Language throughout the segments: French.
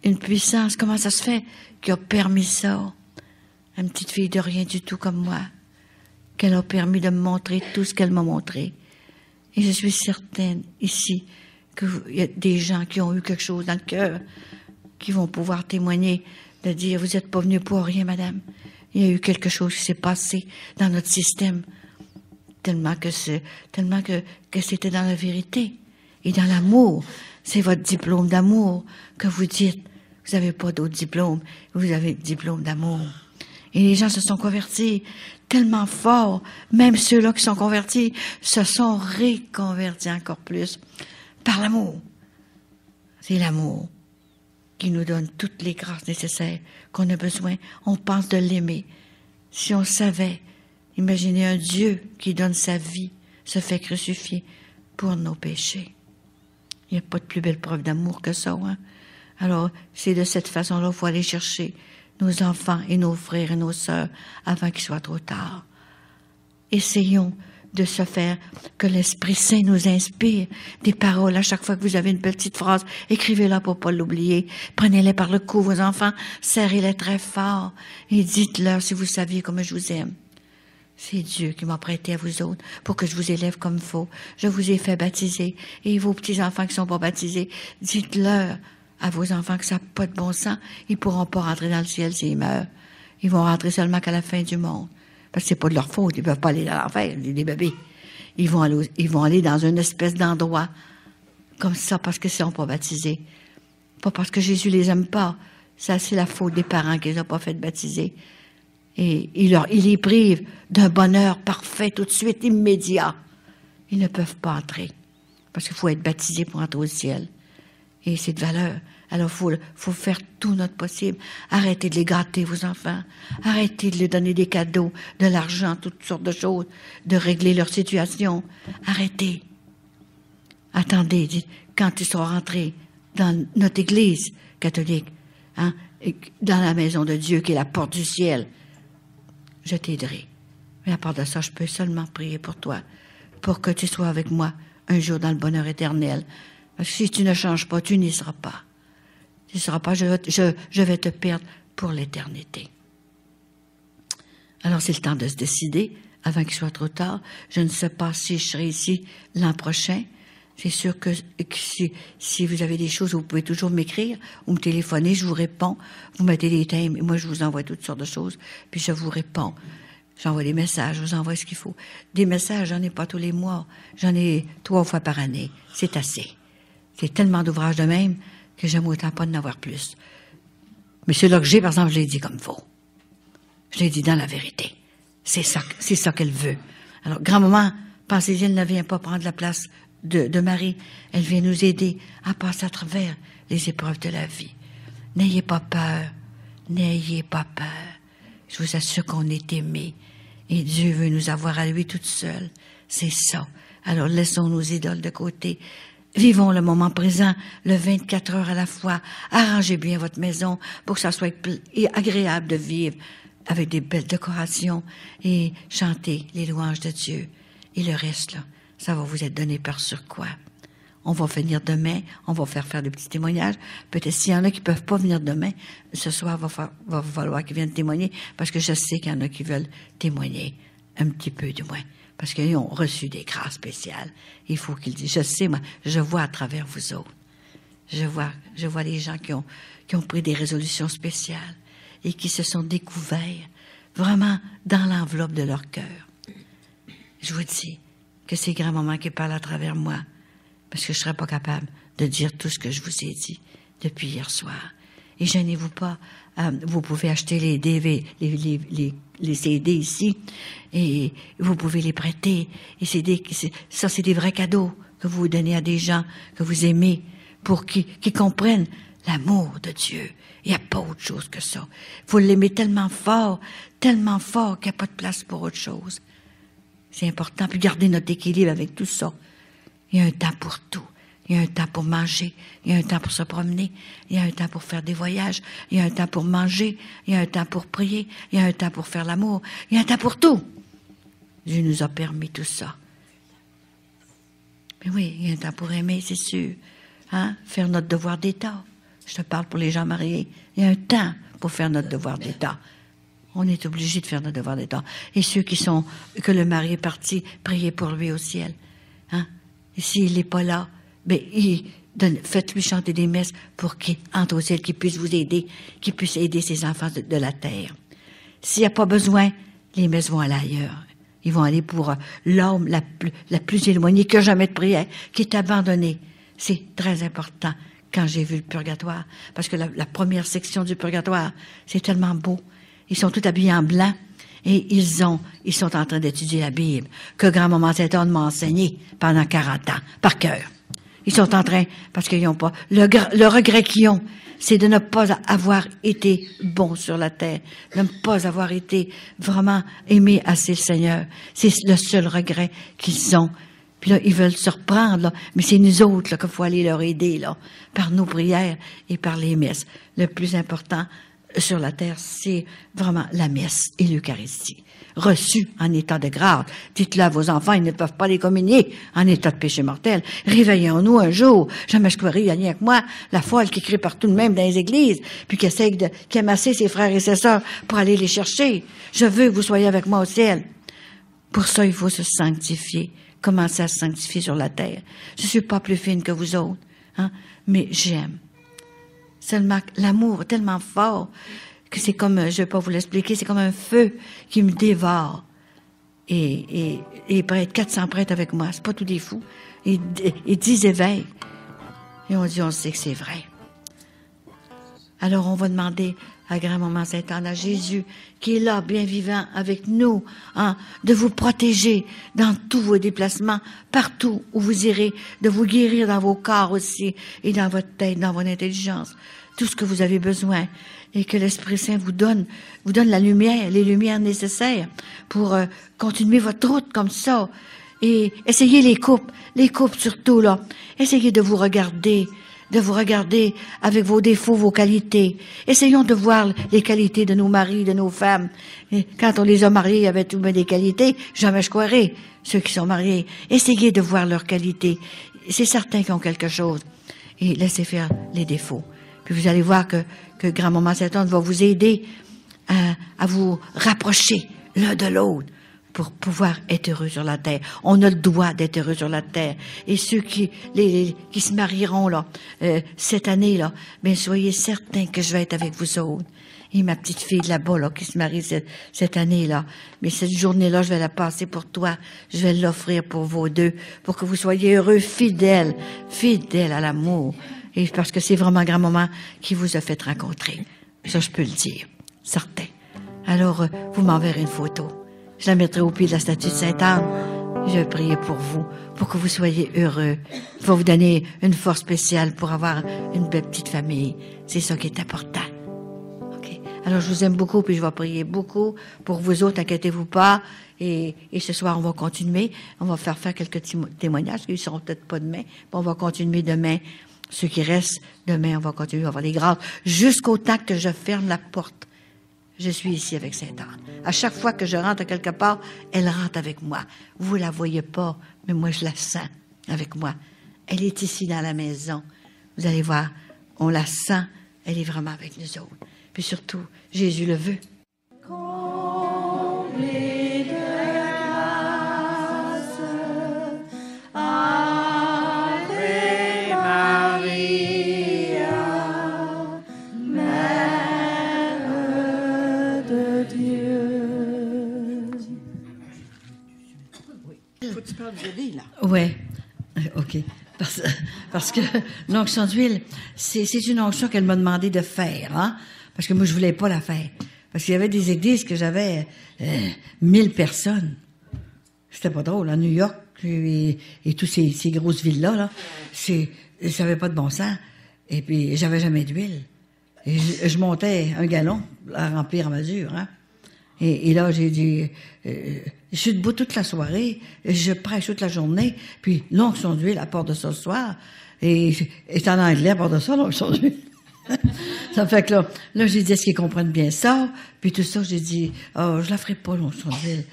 une puissance. Comment ça se fait qu'il a permis ça? Une petite fille de rien du tout comme moi, qu'elle a permis de me montrer tout ce qu'elle m'a montré. Et je suis certaine, ici, qu'il y a des gens qui ont eu quelque chose dans le cœur, qui vont pouvoir témoigner, de dire, vous n'êtes pas venue pour rien, madame. Il y a eu quelque chose qui s'est passé dans notre système, tellement que c'était dans la vérité et dans l'amour. C'est votre diplôme d'amour que vous dites. Vous n'avez pas d'autre diplôme, vous avez le diplôme d'amour. Et les gens se sont convertis tellement fort, même ceux-là qui sont convertis se sont réconvertis encore plus par l'amour. C'est l'amour qui nous donne toutes les grâces nécessaires qu'on a besoin. On pense de l'aimer. Si on savait, imaginez un Dieu qui donne sa vie, se fait crucifier pour nos péchés. Il n'y a pas de plus belle preuve d'amour que ça, hein? Alors, c'est de cette façon-là qu'il faut aller chercher nos enfants et nos frères et nos sœurs avant qu'il soit trop tard. Essayons de se faire que l'Esprit Saint nous inspire des paroles. À chaque fois que vous avez une petite phrase, écrivez-la pour pas l'oublier. Prenez-les par le cou, vos enfants, serrez-les très fort et dites-leur si vous saviez comme je vous aime. C'est Dieu qui m'a prêté à vous autres pour que je vous élève comme il faut. Je vous ai fait baptiser. Et vos petits-enfants qui sont pas baptisés, dites-leur à vos enfants que ça n'a pas de bon sens. Ils pourront pas rentrer dans le ciel s'ils meurent. Ils vont rentrer seulement qu'à la fin du monde. Parce que c'est pas de leur faute. Ils peuvent pas aller dans l'enfer, les bébés. Ils vont aller dans une espèce d'endroit comme ça parce qu'ils sont pas baptisés. Pas parce que Jésus les aime pas. Ça, c'est la faute des parents qui les ont pas fait baptiser. Et il les prive d'un bonheur parfait tout de suite, immédiat. Ils ne peuvent pas entrer. Parce qu'il faut être baptisé pour entrer au ciel. Et c'est de valeur. Alors, faut faire tout notre possible. Arrêtez de les gâter, vos enfants. Arrêtez de leur donner des cadeaux, de l'argent, toutes sortes de choses, de régler leur situation. Arrêtez. Attendez, dites, quand ils seront rentrés dans notre église catholique, hein, dans la maison de Dieu, qui est la porte du ciel, je t'aiderai. Mais à part de ça, je peux seulement prier pour toi, pour que tu sois avec moi un jour dans le bonheur éternel. Parce que si tu ne changes pas, tu n'y seras pas. Tu n'y seras pas, je vais te perdre pour l'éternité. Alors c'est le temps de se décider, avant qu'il soit trop tard. Je ne sais pas si je serai ici l'an prochain. C'est sûr que si vous avez des choses, vous pouvez toujours m'écrire ou me téléphoner, je vous réponds. Vous mettez des thèmes et moi je vous envoie toutes sortes de choses, puis je vous réponds. J'envoie des messages, je vous envoie ce qu'il faut. Des messages, j'en ai pas tous les mois. J'en ai 3 fois par année. C'est assez. C'est tellement d'ouvrages de même que j'aime autant pas d'en avoir plus. Mais celui-là que j'ai, par exemple, je l'ai dit comme faux. Je l'ai dit dans la vérité. C'est ça qu'elle veut. Alors, grand-maman, pensez-y, elle ne vient pas prendre la place de Marie. Elle vient nous aider à passer à travers les épreuves de la vie. N'ayez pas peur. N'ayez pas peur. Je vous assure qu'on est aimé. Et Dieu veut nous avoir à lui toute seule. C'est ça. Alors, laissons nos idoles de côté. Vivons le moment présent, le 24 heures à la fois. Arrangez bien votre maison pour que ça soit agréable de vivre avec des belles décorations et chanter les louanges de Dieu. Et le reste, là, ça va vous être donné par sur quoi. On va venir demain, on va faire des petits témoignages. Peut-être s'il y en a qui peuvent pas venir demain, ce soir, va falloir qu'ils viennent témoigner parce que je sais qu'il y en a qui veulent témoigner un petit peu du moins. Parce qu'ils ont reçu des grâces spéciales. Il faut qu'ils disent, je sais, moi, je vois à travers vous autres. Je vois les gens qui ont pris des résolutions spéciales et qui se sont découverts vraiment dans l'enveloppe de leur cœur. Je vous dis que c'est grand-maman qui parle à travers moi parce que je ne serais pas capable de dire tout ce que je vous ai dit depuis hier soir. Et gênez-vous pas, vous pouvez acheter les CD ici et vous pouvez les prêter. Et c'est des vrais cadeaux que vous donnez à des gens que vous aimez pour qu'ils comprennent l'amour de Dieu. Il n'y a pas autre chose que ça. Il faut l'aimer tellement fort qu'il n'y a pas de place pour autre chose. C'est important. Puis garder notre équilibre avec tout ça. Il y a un temps pour tout. Il y a un temps pour manger, il y a un temps pour se promener, il y a un temps pour faire des voyages, il y a un temps pour manger, il y a un temps pour prier, il y a un temps pour faire l'amour, il y a un temps pour tout. Dieu nous a permis tout ça. Mais oui, il y a un temps pour aimer, c'est sûr. Hein? Faire notre devoir d'État. Je te parle pour les gens mariés. Il y a un temps pour faire notre devoir d'État. On est obligé de faire notre devoir d'État. Et ceux que le mari est parti, priez pour lui au ciel. Hein? Et s'il n'est pas là, ben, faites-lui chanter des messes pour qu'il entre au ciel, qu'il puisse vous aider, qu'il puisse aider ses enfants de la terre. S'il n'y a pas besoin, les messes vont aller ailleurs. Ils vont aller pour l'homme la plus éloignée, qui n'a jamais de prière, qui est abandonnée. C'est très important quand j'ai vu le purgatoire, parce que la première section du purgatoire, c'est tellement beau. Ils sont tous habillés en blanc et ils sont en train d'étudier la Bible que grand-maman Saint-Anne m'a enseigné pendant 40 ans, par cœur. Ils sont en train, parce qu'ils n'ont pas... Le regret qu'ils ont, c'est de ne pas avoir été bon sur la terre, de ne pas avoir été vraiment aimé assez le Seigneur. C'est le seul regret qu'ils ont. Puis là, ils veulent se reprendre, là. Mais c'est nous autres, là, qu'il faut aller leur aider, là, par nos prières et par les messes. Le plus important sur la terre, c'est vraiment la messe et l'Eucharistie. Reçue en état de grâce. Dites-le à vos enfants, ils ne peuvent pas les communier en état de péché mortel. Réveillons-nous un jour. Jamais je croirais, il y a rien que moi, la folle qui crie partout de même dans les églises, puis qui essaie qui amasser ses frères et ses sœurs pour aller les chercher. Je veux que vous soyez avec moi au ciel. Pour ça, il faut se sanctifier. Commencer à se sanctifier sur la terre. Je suis pas plus fine que vous autres, hein, mais j'aime. Seulement, l'amour est tellement fort que c'est comme, je vais pas vous l'expliquer, c'est comme un feu qui me dévore. Et prêtre, 400 prêtres avec moi, c'est pas tous des fous. Et 10 évêques. Et on sait que c'est vrai. Alors, on va demander à grand-maman Sainte-Anne, à Jésus, qui est là, bien vivant avec nous, hein, de vous protéger dans tous vos déplacements, partout où vous irez, de vous guérir dans vos corps aussi, et dans votre tête, dans votre intelligence, tout ce que vous avez besoin, et que l'Esprit Saint vous donne la lumière, les lumières nécessaires pour continuer votre route comme ça. Et essayez les coupes surtout, là. Essayez de vous regarder avec vos défauts, vos qualités. Essayons de voir les qualités de nos maris, de nos femmes. Et quand on les a mariés, il y avait tout bien des qualités. Jamais je croirais, ceux qui sont mariés. Essayez de voir leurs qualités. C'est certain qu'ils ont quelque chose. Et laissez faire les défauts. Puis vous allez voir que grand-maman Sainte-Anne va vous aider à vous rapprocher l'un de l'autre pour pouvoir être heureux sur la terre. On a le droit d'être heureux sur la terre. Et ceux qui se marieront là cette année là, bien soyez certains que je vais être avec vous autres. Et ma petite fille là-bas là qui se marie cette année là, mais cette journée là je vais la passer pour toi. Je vais l'offrir pour vous deux, pour que vous soyez heureux, fidèles à l'amour. Et parce que c'est vraiment grand-maman qui vous a fait rencontrer. Ça, je peux le dire. Certain. Alors, vous m'enverrez une photo. Je la mettrai au pied de la statue de Sainte-Anne. Je vais prier pour vous, pour que vous soyez heureux. Il va vous donner une force spéciale pour avoir une belle petite famille. C'est ça qui est important. OK? Alors, je vous aime beaucoup, puis je vais prier beaucoup pour vous autres. Inquiétez-vous pas. Et ce soir, on va continuer. On va faire quelques témoignages. Ils ne seront peut-être pas demain. On va continuer demain. Ceux qui restent, demain, on va continuer à avoir les grâces jusqu'au temps que je ferme la porte. Je suis ici avec Sainte-Anne. À chaque fois que je rentre quelque part, elle rentre avec moi. Vous la voyez pas, mais moi, je la sens avec moi. Elle est ici dans la maison. Vous allez voir, on la sent. Elle est vraiment avec nous autres. Puis surtout, Jésus le veut. Ouais, OK. Parce que l'onction d'huile, c'est une onction qu'elle m'a demandé de faire, hein? Parce que moi, je voulais pas la faire. Parce qu'il y avait des églises que j'avais 1000 personnes. C'était pas drôle, à New York et toutes ces grosses villes-là, là, ça avait pas de bon sens. Et puis, j'avais jamais d'huile. Et je montais un gallon à remplir à mesure, hein? Et là, j'ai dit, je suis debout toute la soirée, je prêche toute la journée, puis l'onction d'huile à part de ça le soir, et c'est en anglais à part de ça, l'onction d'huile. Ça fait que là, j'ai dit, est-ce qu'ils comprennent bien ça? Puis tout ça, j'ai dit, oh, je la ferai pas, l'onction d'huile.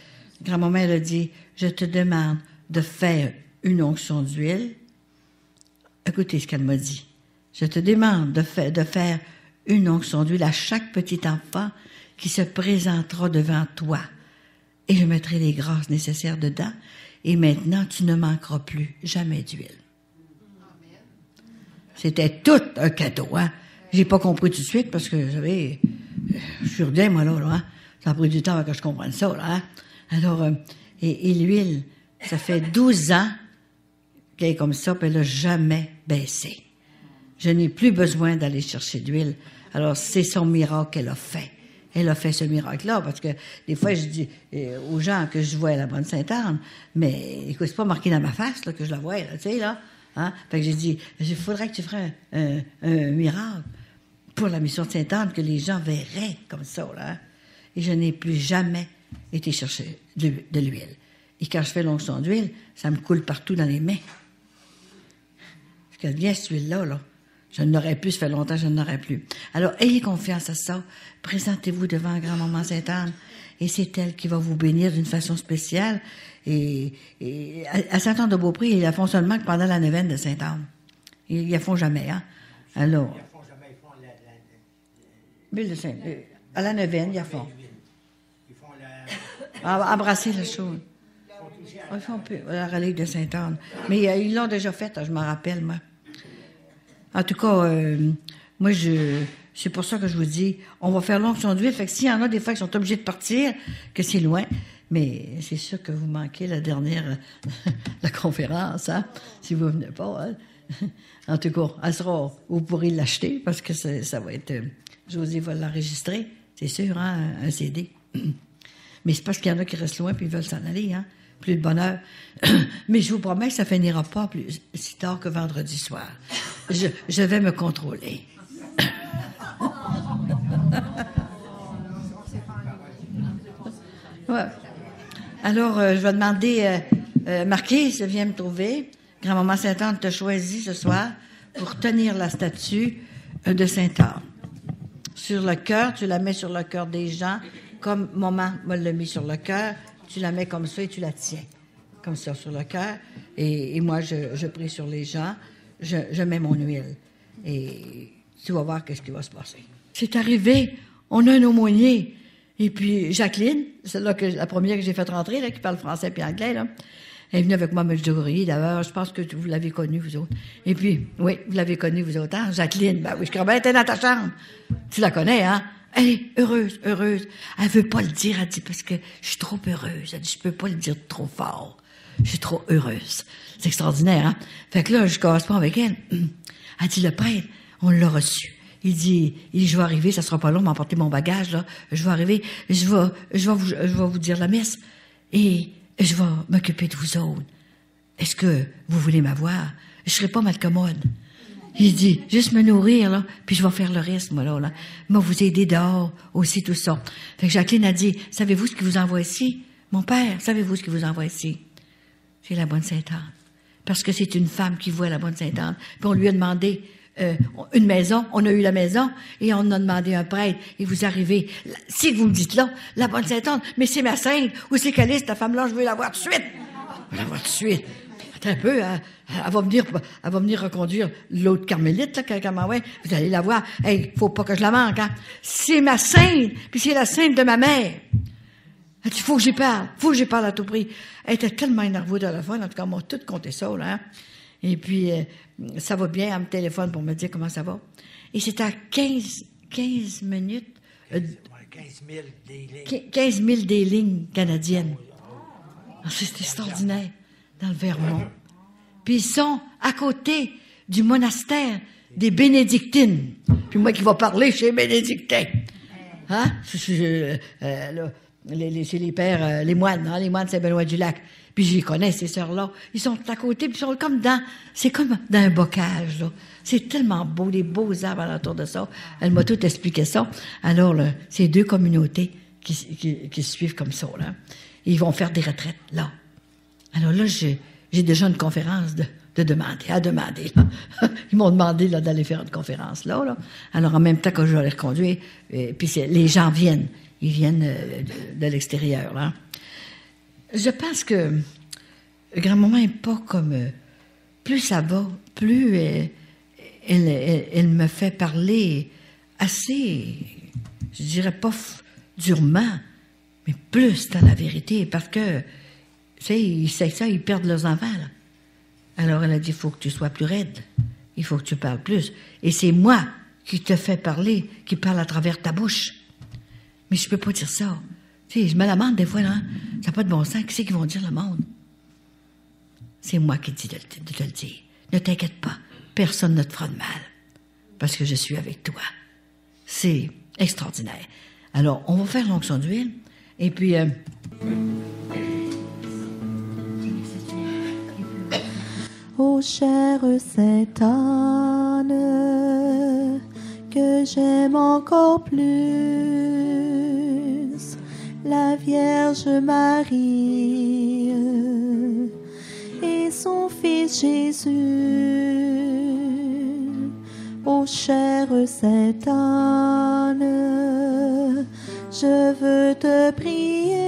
Grand-maman, elle a dit, je te demande de faire une onction d'huile. Écoutez ce qu'elle m'a dit. je te demande de faire une onction d'huile à chaque petit enfant qui se présentera devant toi. Et je mettrai les grâces nécessaires dedans. Et maintenant, tu ne manqueras plus jamais d'huile. C'était tout un cadeau, hein. J'ai pas compris tout de suite parce que, vous savez, je suis rien, moi, là, hein. Ça a pris du temps avant que je comprenne ça, là, hein. Alors, et l'huile, ça fait 12 ans qu'elle est comme ça, puis elle n'a jamais baissé. Je n'ai plus besoin d'aller chercher d'huile. Alors, c'est son miracle qu'elle a fait. Elle a fait ce miracle-là, parce que des fois, je dis aux gens que je vois la bonne Sainte-Anne, mais écoute, c'est pas marqué dans ma face là, que je la vois, là, tu sais, là. Hein? Fait que j'ai dit, il faudrait que tu ferais un miracle pour la mission de Sainte-Anne, que les gens verraient comme ça, là. Hein? Et je n'ai plus jamais été chercher de l'huile. Et quand je fais l'onction d'huile, ça me coule partout dans les mains. Parce qu'elle vient, cette huile-là, là. Je n'aurais plus, ça fait longtemps que je n'aurais plus. Alors, ayez confiance à ça. Présentez-vous devant grand-maman Sainte-Anne. Et c'est elle qui va vous bénir d'une façon spéciale. Et à Sainte-Anne-de-Beaupré, ils la font seulement que pendant la neuvaine de Sainte-Anne. Ils la font jamais, hein. Alors. Ils la font jamais, ils font l'huile de Sainte. À la neuvaine, ils la font. Ils font embrasser la chose. Ils font la relique de Sainte-Anne. Mais ils l'ont déjà faite, je m'en rappelle, moi. En tout cas, moi, c'est pour ça que je vous dis, on va faire l'onction d'huile. Fait que s'il y en a des fois qui sont obligés de partir, que c'est loin, mais c'est sûr que vous manquez la dernière, la conférence, hein, si vous venez pas. Hein. En tout cas, elle sera, vous pourrez l'acheter parce que ça va être, José va l'enregistrer, c'est sûr, hein, un CD. Mais c'est parce qu'il y en a qui restent loin puis ils veulent s'en aller, hein. Plus de bonheur. Mais je vous promets que ça finira pas plus si tard que vendredi soir. Je vais me contrôler. Ouais. Alors, je vais demander, Marquise, viens me trouver. Grand-maman Sainte-Anne t'a choisi ce soir pour tenir la statue de Sainte-Anne. Sur le cœur, tu la mets sur le cœur des gens, comme maman me l'a mis sur le cœur. Tu la mets comme ça et tu la tiens, comme ça, sur le cœur. Et moi, je prie sur les gens, je mets mon huile. Et tu vas voir qu'est-ce qui va se passer. C'est arrivé, on a un aumônier. Et puis, Jacqueline, celle-là la première que j'ai fait rentrer, là, qui parle français et anglais, là, elle est venue avec moi à Medjugorje, d'ailleurs, je pense que vous l'avez connue, vous autres. Et puis, oui, vous l'avez connue, vous autres, hein? Jacqueline, ben oui, je crois bien, elle était dans ta chambre. Tu la connais, hein? Elle est heureuse, heureuse. Elle veut pas le dire, elle dit, parce que je suis trop heureuse. Elle dit, je peux pas le dire trop fort. Je suis trop heureuse. C'est extraordinaire, hein? Fait que là, je corresponds avec elle. Elle dit, le prêtre, on l'a reçu. Il dit, je vais arriver, ça sera pas long, m'emporter mon bagage, là. Je vais arriver, je vais vous dire la messe. Et je vais m'occuper de vous autres. Est-ce que vous voulez m'avoir? Je serai pas mal commode. Il dit, juste me nourrir, là, puis je vais faire le reste, moi, là. Moi, vous aider dehors, aussi, tout ça. Fait que Jacqueline a dit, savez-vous ce qui vous envoie ici? Mon père, savez-vous ce qui vous envoie ici? C'est la bonne Sainte-Anne. Parce que c'est une femme qui voit la bonne Sainte-Anne. Puis on lui a demandé une maison, on a eu la maison, et on a demandé un prêtre, et vous arrivez, si vous me dites là, la bonne Sainte-Anne, mais c'est ma sainte, où c'est qu'elle est, cette femme-là, je veux la voir tout de suite. Je veux la voir tout de suite. Un peu, elle va venir reconduire l'autre carmélite, là, ouais, vous allez la voir. Hey, faut pas que je la manque, hein. C'est ma sainte, puis c'est la sainte de ma mère. Elle dit, faut que j'y parle à tout prix. Elle était tellement énervée au téléphone, en tout cas, on m'a tout compté ça, là, hein. Et puis, ça va bien, elle me téléphone pour me dire comment ça va. Et c'est à 15 minutes. 15 000 des lignes. 15 000 des lignes canadiennes. C'est extraordinaire. Dans le Vermont. Puis ils sont à côté du monastère des Bénédictines. Puis moi qui vais parler chez les Bénédictins. Hein? C'est les pères, les moines, hein? Les moines de Saint-Benoît-du-Lac. Puis j'y connais, ces sœurs-là. Ils sont à côté, puis ils sont comme c'est comme dans un bocage, là. C'est tellement beau, des beaux arbres alentour de ça. Elle m'a tout expliqué ça. Alors, là, c'est deux communautés qui se suivent comme ça, là. Et ils vont faire des retraites, là. Alors là, j'ai déjà une conférence à demander. Là. Ils m'ont demandé là, d'aller faire une conférence là. Alors en même temps que je vais les reconduire, puis les gens viennent. Ils viennent de l'extérieur. Là. Je pense que grand-maman n'est pas comme... plus ça va, plus elle me fait parler assez, je dirais pas durement, mais plus dans la vérité, parce que, tu sais, c'est ça, ils perdent leurs enfants, là. Alors elle a dit, il faut que tu sois plus raide, il faut que tu parles plus. Et c'est moi qui te fais parler, qui parle à travers ta bouche. Mais je peux pas dire ça. Tu sais, je me lamente des fois, là, ça n'a pas de bon sens, qui c'est qu'ils vont dire le monde? C'est moi qui dis de te le dire. Ne t'inquiète pas, personne ne te fera de mal, parce que je suis avec toi. C'est extraordinaire. Alors, on va faire l'onction d'huile, et puis... Ô chère Sainte Anne, que j'aime encore plus, la Vierge Marie et son Fils Jésus. Ô chère Sainte Anne, je veux te prier,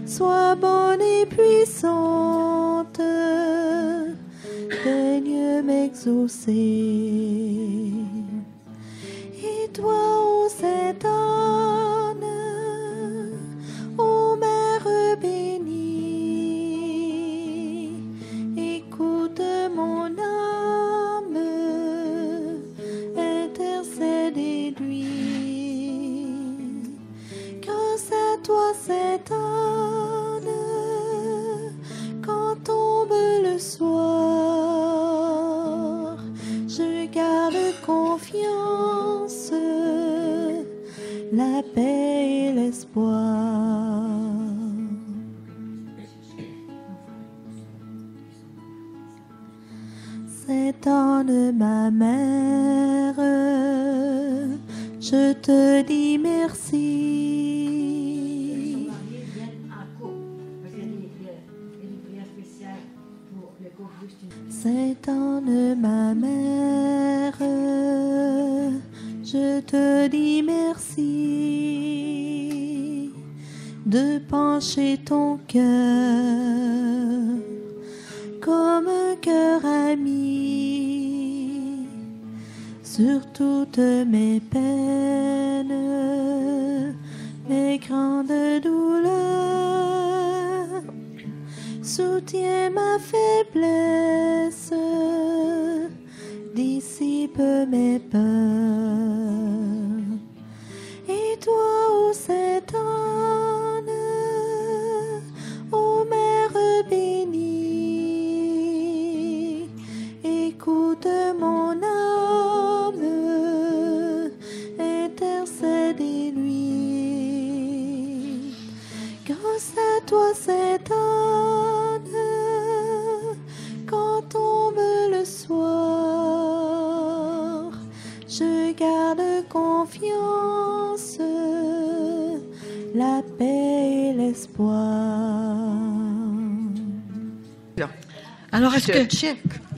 sois bonne et puissante, daigne m'exaucer. Et toi, ô Sainte Anne, ô Mère bénie, écoute mon âme, intercède et lui. Grâce à toi, Sainte Anne, quand tombe le soir, je garde confiance, la paix et l'espoir. Sainte Anne, ma mère, je te dis merci. Sainte Anne, ma mère, je te dis merci de pencher ton cœur comme un cœur ami sur toutes mes peines, mes grandes douleurs. Soutiens ma faiblesse, dissipe mes peurs. Et toi, ô Sainte Anne, ô Mère bénie, écoute mon âme, intercède et lui. Grâce à toi, Sainte Anne, quand tombe le soir, je garde confiance, la paix et l'espoir. Alors, est-ce que...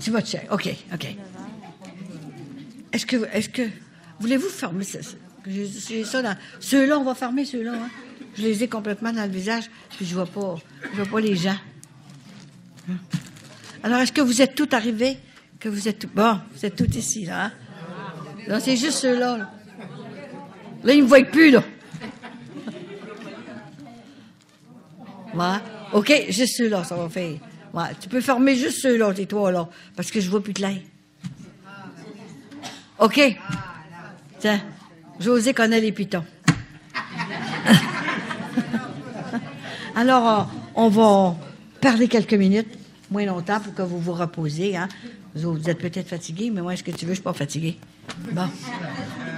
Tu vas check. OK. Est-ce que... Voulez-vous fermer ça? J'ai ça dans... Ceux-là, on va fermer ceux-là, hein? Je les ai complètement dans le visage, puis je vois pas les gens. Alors, est-ce que vous êtes tous arrivés? Que vous êtes tous... Bon, vous êtes tous ici, là, hein? Non, c'est juste ceux-là, là. Là, ils ne me voient plus, là. Ouais. OK, juste ceux-là, ça va faire. Ouais, tu peux fermer juste ceux-là, tes trois, là, parce que je vois plus de l'air. OK. Tiens, José connaît les pitons. Alors, on va parler quelques minutes, moins longtemps, pour que vous vous reposiez. Hein. Vous êtes peut-être fatigués, mais moi, est-ce que tu veux, je suis pas fatiguée. Bon,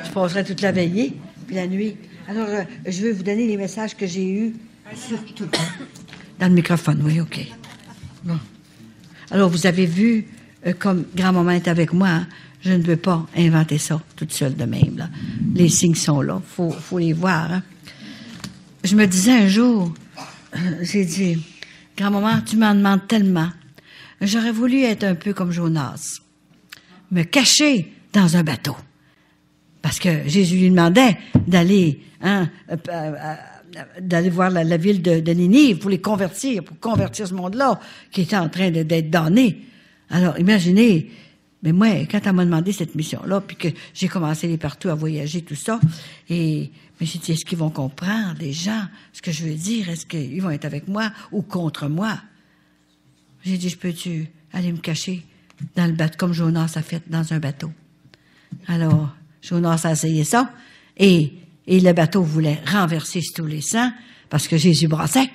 je passerai toute la veillée, puis la nuit. Alors, je vais vous donner les messages que j'ai eus, surtout dans le microphone. Oui, OK. Bon. Alors, vous avez vu, comme grand-maman est avec moi, hein, je ne veux pas inventer ça toute seule de même. Là. Les signes sont là, faut les voir. Hein. Je me disais un jour, j'ai dit, grand-maman, tu m'en demandes tellement. J'aurais voulu être un peu comme Jonas, me cacher dans un bateau. Parce que Jésus lui demandait d'aller voir la ville de Ninive pour les convertir, pour convertir ce monde-là qui était en train d'être damné. Alors, imaginez, mais moi, quand elle m'a demandé cette mission-là, puis que j'ai commencé aller partout à voyager, tout ça, mais j'ai dit, est-ce qu'ils vont comprendre, les gens, ce que je veux dire? Est-ce qu'ils vont être avec moi ou contre moi? J'ai dit, je peux-tu aller me cacher dans le bateau, comme Jonas a fait dans un bateau? Alors, Jonas a essayé ça, et le bateau voulait renverser sur tous les sangs, parce que Jésus brassait.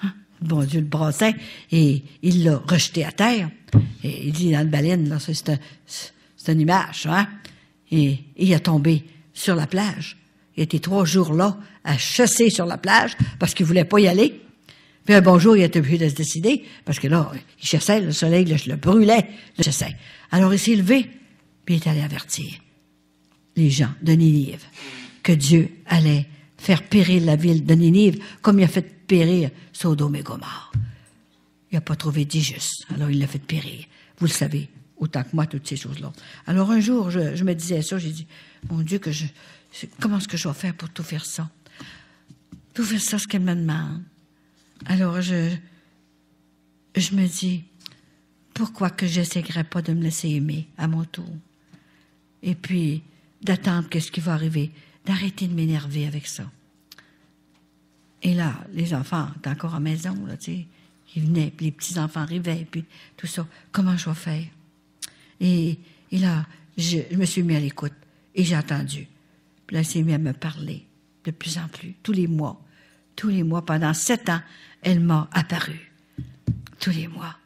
Hein? Bon Dieu le brassait, et il l'a rejeté à terre. Et il dit dans le baleine, là, c'est une image, hein? Et il est tombé sur la plage. Il était 3 jours là, à chasser sur la plage, parce qu'il voulait pas y aller. Puis un bon jour, il était obligé de se décider, parce que là, il chassait, le soleil le brûlait, le chassait. Alors il s'est levé, puis il est allé avertir les gens de Ninive que Dieu allait faire périr la ville de Ninive, comme il a fait périr Sodome et Gomorrhe. Il n'a pas trouvé 10 justes, alors il l'a fait périr. Vous le savez, autant que moi, toutes ces choses-là. Alors un jour, je me disais ça, j'ai dit, mon Dieu, comment est-ce que je vais faire pour tout faire ça? Tout faire ça, ce qu'elle me demande. Alors je me dis, pourquoi que j'essaierais pas de me laisser aimer à mon tour? Et puis, d'attendre qu'est-ce qui va arriver, d'arrêter de m'énerver avec ça. Et là, les enfants étaient encore à la maison, là, tu sais, ils venaient, puis les petits-enfants arrivaient, puis tout ça. Comment je vais faire? Et là, je me suis mis à l'écoute, et j'ai entendu. Puis là, elle s'est mis à me parler, de plus en plus, tous les mois, pendant 7 ans, elle m'a apparu, tous les mois.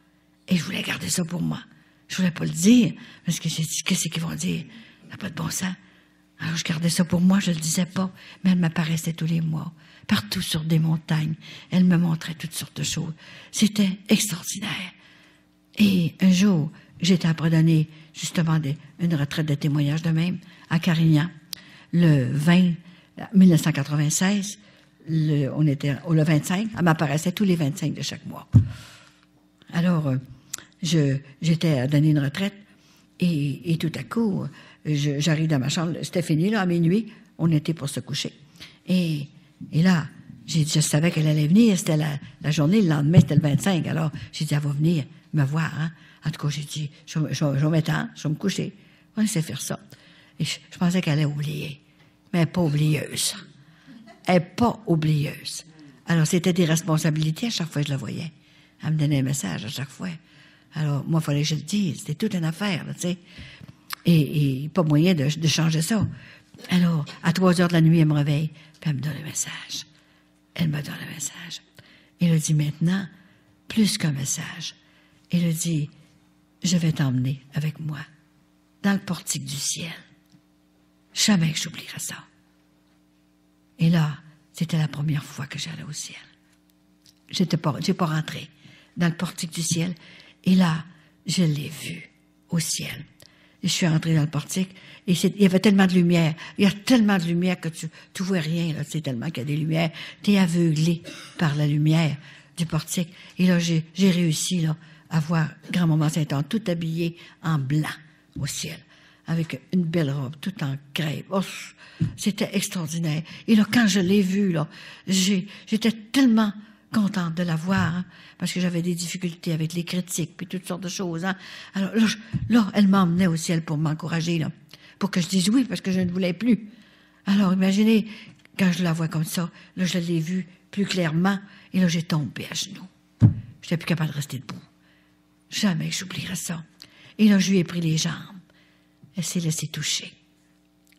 Et je voulais garder ça pour moi. Je voulais pas le dire, parce que j'ai dit, qu'est-ce qu'ils vont dire? Ça n'a pas de bon sens. Alors, je gardais ça pour moi, je le disais pas, mais elle m'apparaissait tous les mois, partout sur des montagnes. Elle me montrait toutes sortes de choses. C'était extraordinaire. Et un jour, j'étais après donner, justement, une retraite de témoignage de même, à Carignan, le 20, 1996, on était le 25, elle m'apparaissait tous les 25 de chaque mois. Alors, j'étais à donner une retraite, et tout à coup, j'arrive dans ma chambre, c'était fini, là, à minuit, on était pour se coucher. Et là, je savais qu'elle allait venir, c'était la journée, le lendemain, c'était le 25, alors j'ai dit, elle va venir me voir, hein. En tout cas, j'ai dit, je vais m'étendre, je vais me coucher. On sait faire ça. Et je pensais qu'elle allait oublier, mais elle n'est pas oublieuse. Elle n'est pas oublieuse. Alors, c'était des responsabilités à chaque fois que je la voyais. Elle me donnait un message à chaque fois. Alors, moi, il fallait que je le dise. C'était toute une affaire, tu sais. Et pas moyen de changer ça. Alors, à 3 heures de la nuit, elle me réveille, puis elle me donne un message. Elle me donne un message. Elle a dit maintenant, plus qu'un message. Elle a dit, je vais t'emmener avec moi dans le portique du ciel. Jamais que j'oublierai ça. Et là, c'était la première fois que j'allais au ciel. J'ai pas rentré dans le portique du ciel. Et là, je l'ai vu au ciel. Et je suis rentrée dans le portique, et il y avait tellement de lumière. Il y a tellement de lumière que tu vois rien, là. C'est tellement qu'il y a des lumières. T'es aveuglé par la lumière du portique. Et là, j'ai réussi, là, à voir Grand-Maman Saint-Anne, tout habillée en blanc au ciel, avec une belle robe, tout en crêpe. Oh, c'était extraordinaire. Et là, quand je l'ai vue, là, j'étais tellement contente de la voir, hein, parce que j'avais des difficultés avec les critiques, puis toutes sortes de choses. Hein. Alors là, elle m'emmenait au ciel pour m'encourager, là, pour que je dise oui, parce que je ne voulais plus. Alors, imaginez, quand je la vois comme ça, là, je l'ai vue plus clairement, et là, j'ai tombé à genoux. Je n'étais plus capable de rester debout. Jamais que j'oublierai ça. Et là, je lui ai pris les jambes. Elle s'est laissée toucher.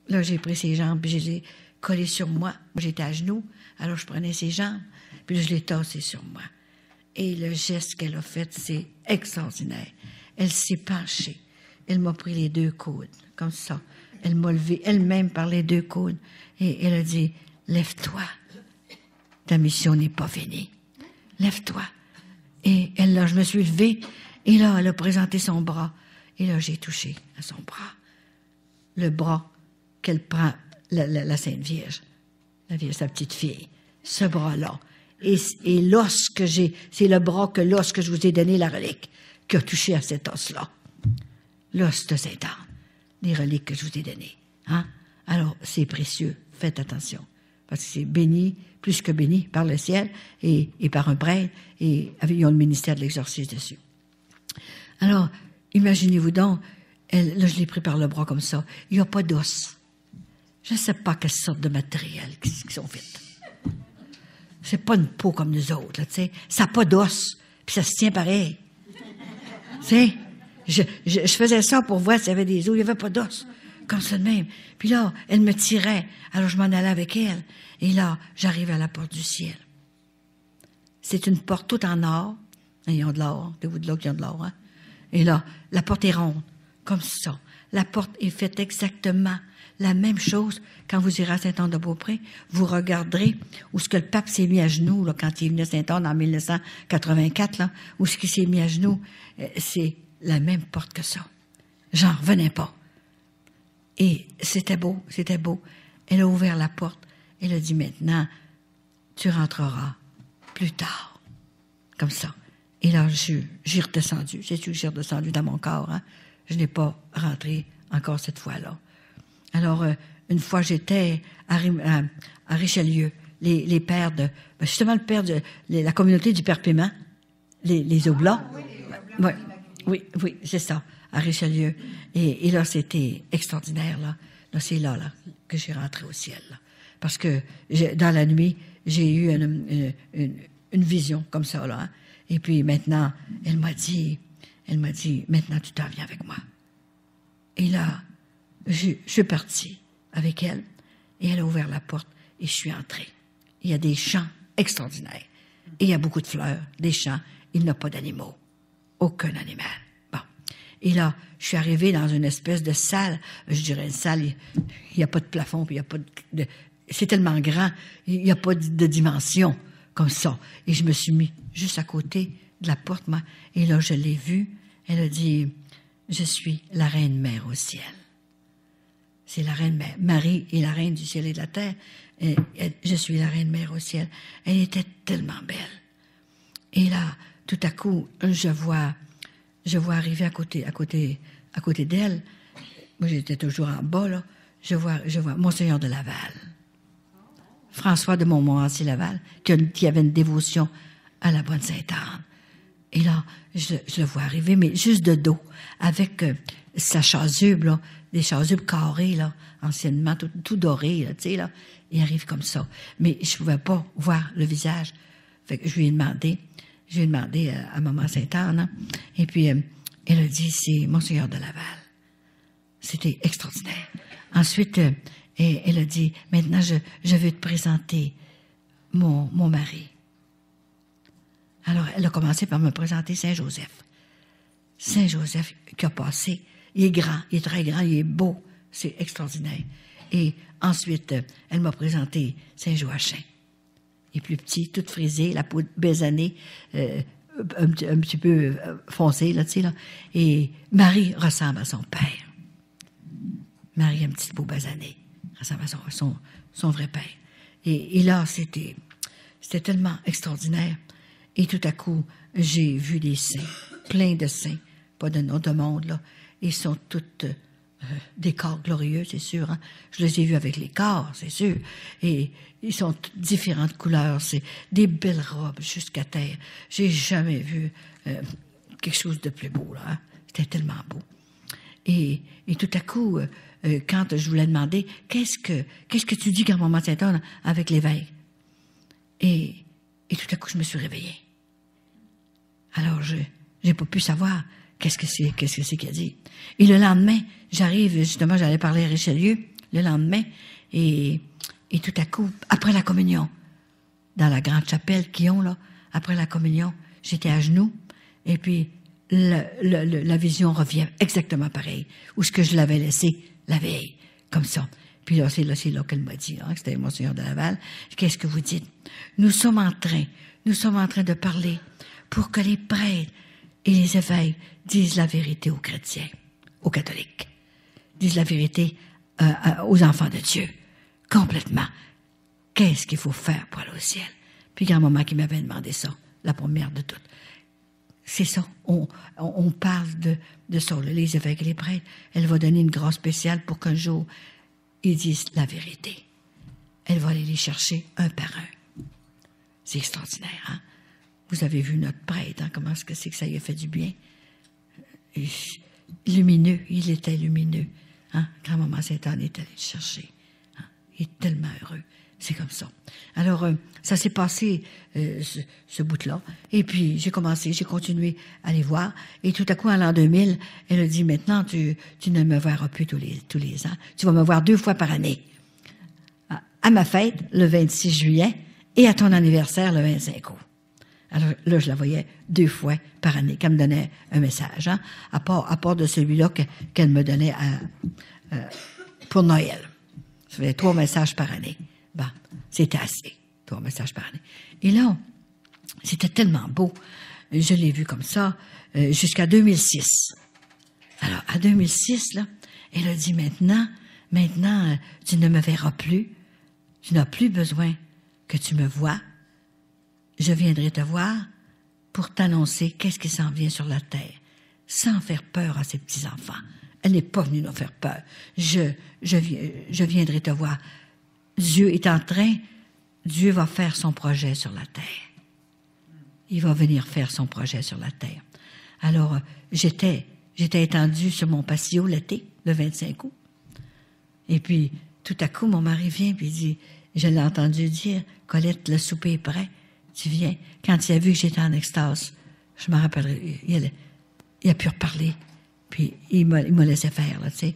Là, j'ai pris ses jambes, puis je les ai collées sur moi. Moi, j'étais à genoux, alors je prenais ses jambes, puis là, je l'ai tassée sur moi. Et le geste qu'elle a fait, c'est extraordinaire. Elle s'est penchée. Elle m'a pris les 2 coudes, comme ça. Elle m'a levé elle-même par les 2 coudes. Et elle a dit, lève-toi. Ta mission n'est pas finie. Lève-toi. Et là, je me suis levée. Et là, elle a présenté son bras. Et là, j'ai touché à son bras. Le bras qu'elle prend, la Sainte Vierge. La Vierge, sa petite fille. Ce bras-là. Et l'os que j'ai, c'est le bras que l'os que je vous ai donné, la relique, qui a touché à cet os-là. L'os de Sainte-Anne. Les reliques que je vous ai données. Hein? Alors, c'est précieux. Faites attention. Parce que c'est béni, plus que béni, par le ciel et par un prêtre. Et ils ont le ministère de l'exorcisme dessus. Alors, imaginez-vous donc, là, je l'ai pris par le bras comme ça. Il n'y a pas d'os. Je ne sais pas quelle sorte de matériel qui sont faits. C'est pas une peau comme nous autres, là, tu sais. Ça n'a pas d'os, puis ça se tient pareil. Tu sais, je faisais ça pour voir s'il y avait des os. Il n'y avait pas d'os, comme ça de même. Puis là, elle me tirait. Alors, je m'en allais avec elle. Et là, j'arrive à la porte du ciel. C'est une porte toute en or. Ils ont de l'or. C'est vous de là qui ont de l'or, hein? Et là, la porte est ronde, comme ça. La porte est faite exactement la même chose. Quand vous irez à Saint-Anne-de-Beaupré, vous regarderez où ce que le pape s'est mis à genoux, là, quand il est venu à Saint-Anne en 1984, là, où ce qu'il s'est mis à genoux, c'est la même porte que ça. J'en revenais pas. Et c'était beau, c'était beau. Elle a ouvert la porte. Elle a dit, maintenant, tu rentreras plus tard. Comme ça. Et là, j'ai redescendu. C'est sûr que j'ai redescendu dans mon corps. Hein? Je n'ai pas rentré encore cette fois-là. Alors, une fois, j'étais à Richelieu. Les pères justement, le père de la communauté du Père Paiement, les Oblats. Oui, c'est ça, à Richelieu. Et là, c'était extraordinaire, là. Là, c'est là que j'ai rentré au ciel, là. Parce que dans la nuit, j'ai eu une vision comme ça, là. Hein? Et puis maintenant, elle m'a dit, maintenant tu t'en viens avec moi. Et là, je suis partie avec elle, et elle a ouvert la porte, et je suis entrée. Il y a des champs extraordinaires, et il y a beaucoup de fleurs, des champs, il n'y a pas d'animaux, aucun animal. Bon. Et là, je suis arrivée dans une espèce de salle, je dirais une salle, il n'y a pas de plafond, puis il n'y a pas de... C'est tellement grand, il n'y a pas de dimension comme ça. Et je me suis mis juste à côté de la porte, moi, et là, je l'ai vue. Elle a dit, je suis la reine mère au ciel. C'est la reine mère. Marie est la reine du ciel et de la terre. Et je suis la reine mère au ciel. Elle était tellement belle. Et là, tout à coup, je vois arriver à côté d'elle. Moi, j'étais toujours en bas, là. Je vois Monseigneur de Laval. François de Montmorency-Laval, qui avait une dévotion à la bonne Sainte-Anne. Et là, je le vois arriver, mais juste de dos, avec sa chasuble, là, des chasubes carrées, là, anciennement, tout doré, là, tu sais, là. Il arrive comme ça. Mais je pouvais pas voir le visage. Fait que je lui ai demandé à Maman Sainte-Anne, hein, et puis elle a dit, c'est Monseigneur de Laval. C'était extraordinaire. Ensuite, elle a dit, maintenant, je veux te présenter mon mari. Alors, elle a commencé par me présenter Saint-Joseph. Saint-Joseph qui a passé, il est grand, il est très grand, il est beau, c'est extraordinaire. Et ensuite, elle m'a présenté Saint-Joachim. Il est plus petit, tout frisé, la peau basanée, un petit peu foncée, là, tu sais, là. Et Marie ressemble à son père. Marie a une petite peau basanée, ressemble à son vrai père. Et là, c'était tellement extraordinaire. Et tout à coup, j'ai vu des saints, plein de saints, pas de nom de monde, là. Ils sont toutes des corps glorieux, c'est sûr. Hein? Je les ai vus avec les corps, c'est sûr. Et ils sont toutes différentes couleurs. C'est des belles robes jusqu'à terre. J'ai jamais vu quelque chose de plus beau, là. Hein? C'était tellement beau. Et tout à coup, quand je voulais demander, qu'est-ce que tu dis, grand-maman Sainte-Anne, avec l'évêque? Et tout à coup, je me suis réveillée. Alors, j'ai pas pu savoir qu'est-ce que c'est qu'il a dit. Et le lendemain, j'arrive, justement, j'allais parler à Richelieu, le lendemain, et tout à coup, après la communion, dans la grande chapelle qu'ils ont, là, après la communion, j'étais à genoux, et puis la vision revient exactement pareil, où ce que je l'avais laissé la veille, comme ça. Puis là, c'est là qu'elle m'a dit, hein, que c'était Monseigneur de Laval. Qu'est-ce que vous dites? Nous sommes en train de parler pour que les prêtres et les évêques disent la vérité aux chrétiens, aux catholiques, disent la vérité aux enfants de Dieu, complètement. Qu'est-ce qu'il faut faire pour aller au ciel? Puis grand-maman qui m'avait demandé ça, la première de toutes. C'est ça, on parle de ça, les évêques et les prêtres. Elle va donner une grâce spéciale pour qu'un jour, ils disent la vérité. Elle va aller les chercher un par un. C'est extraordinaire, hein? Vous avez vu notre prêtre, hein? Comment est-ce que c'est que ça lui a fait du bien? lumineux, il était lumineux. Hein? Grand-maman Sainte-Anne est allée le chercher. Hein? Il est tellement heureux. C'est comme ça. Alors, ça s'est passé, ce bout-là. Et puis, j'ai continué à les voir. Et tout à coup, en l'an 2000, elle a dit, maintenant, tu ne me verras plus tous les ans. Tu vas me voir 2 fois par année. À ma fête, le 26 juillet, et à ton anniversaire, le 25 août. Alors là, je la voyais 2 fois par année, qu'elle me donnait un message, hein, à part de celui-là qu'elle me donnait pour Noël. Ça faisait 3 messages par année. Ben, c'était assez, 3 messages par année. Et là, c'était tellement beau. Je l'ai vu comme ça jusqu'à 2006. Alors, à 2006, là, elle a dit, maintenant, tu ne me verras plus. Tu n'as plus besoin que tu me vois. Je viendrai te voir pour t'annoncer qu'est-ce qui s'en vient sur la terre, sans faire peur à ses petits-enfants. Elle n'est pas venue nous faire peur. Je viendrai te voir. Dieu va faire son projet sur la terre. Il va venir faire son projet sur la terre. Alors, j'étais étendue sur mon patio l'été, le 25 août. Et puis, tout à coup, mon mari vient et dit, je l'ai entendu dire, Colette, le souper est prêt. Tu viens. Quand il a vu que j'étais en extase, je me rappellerai, il a pu reparler. Puis, il m'a laissé faire, là, tu sais.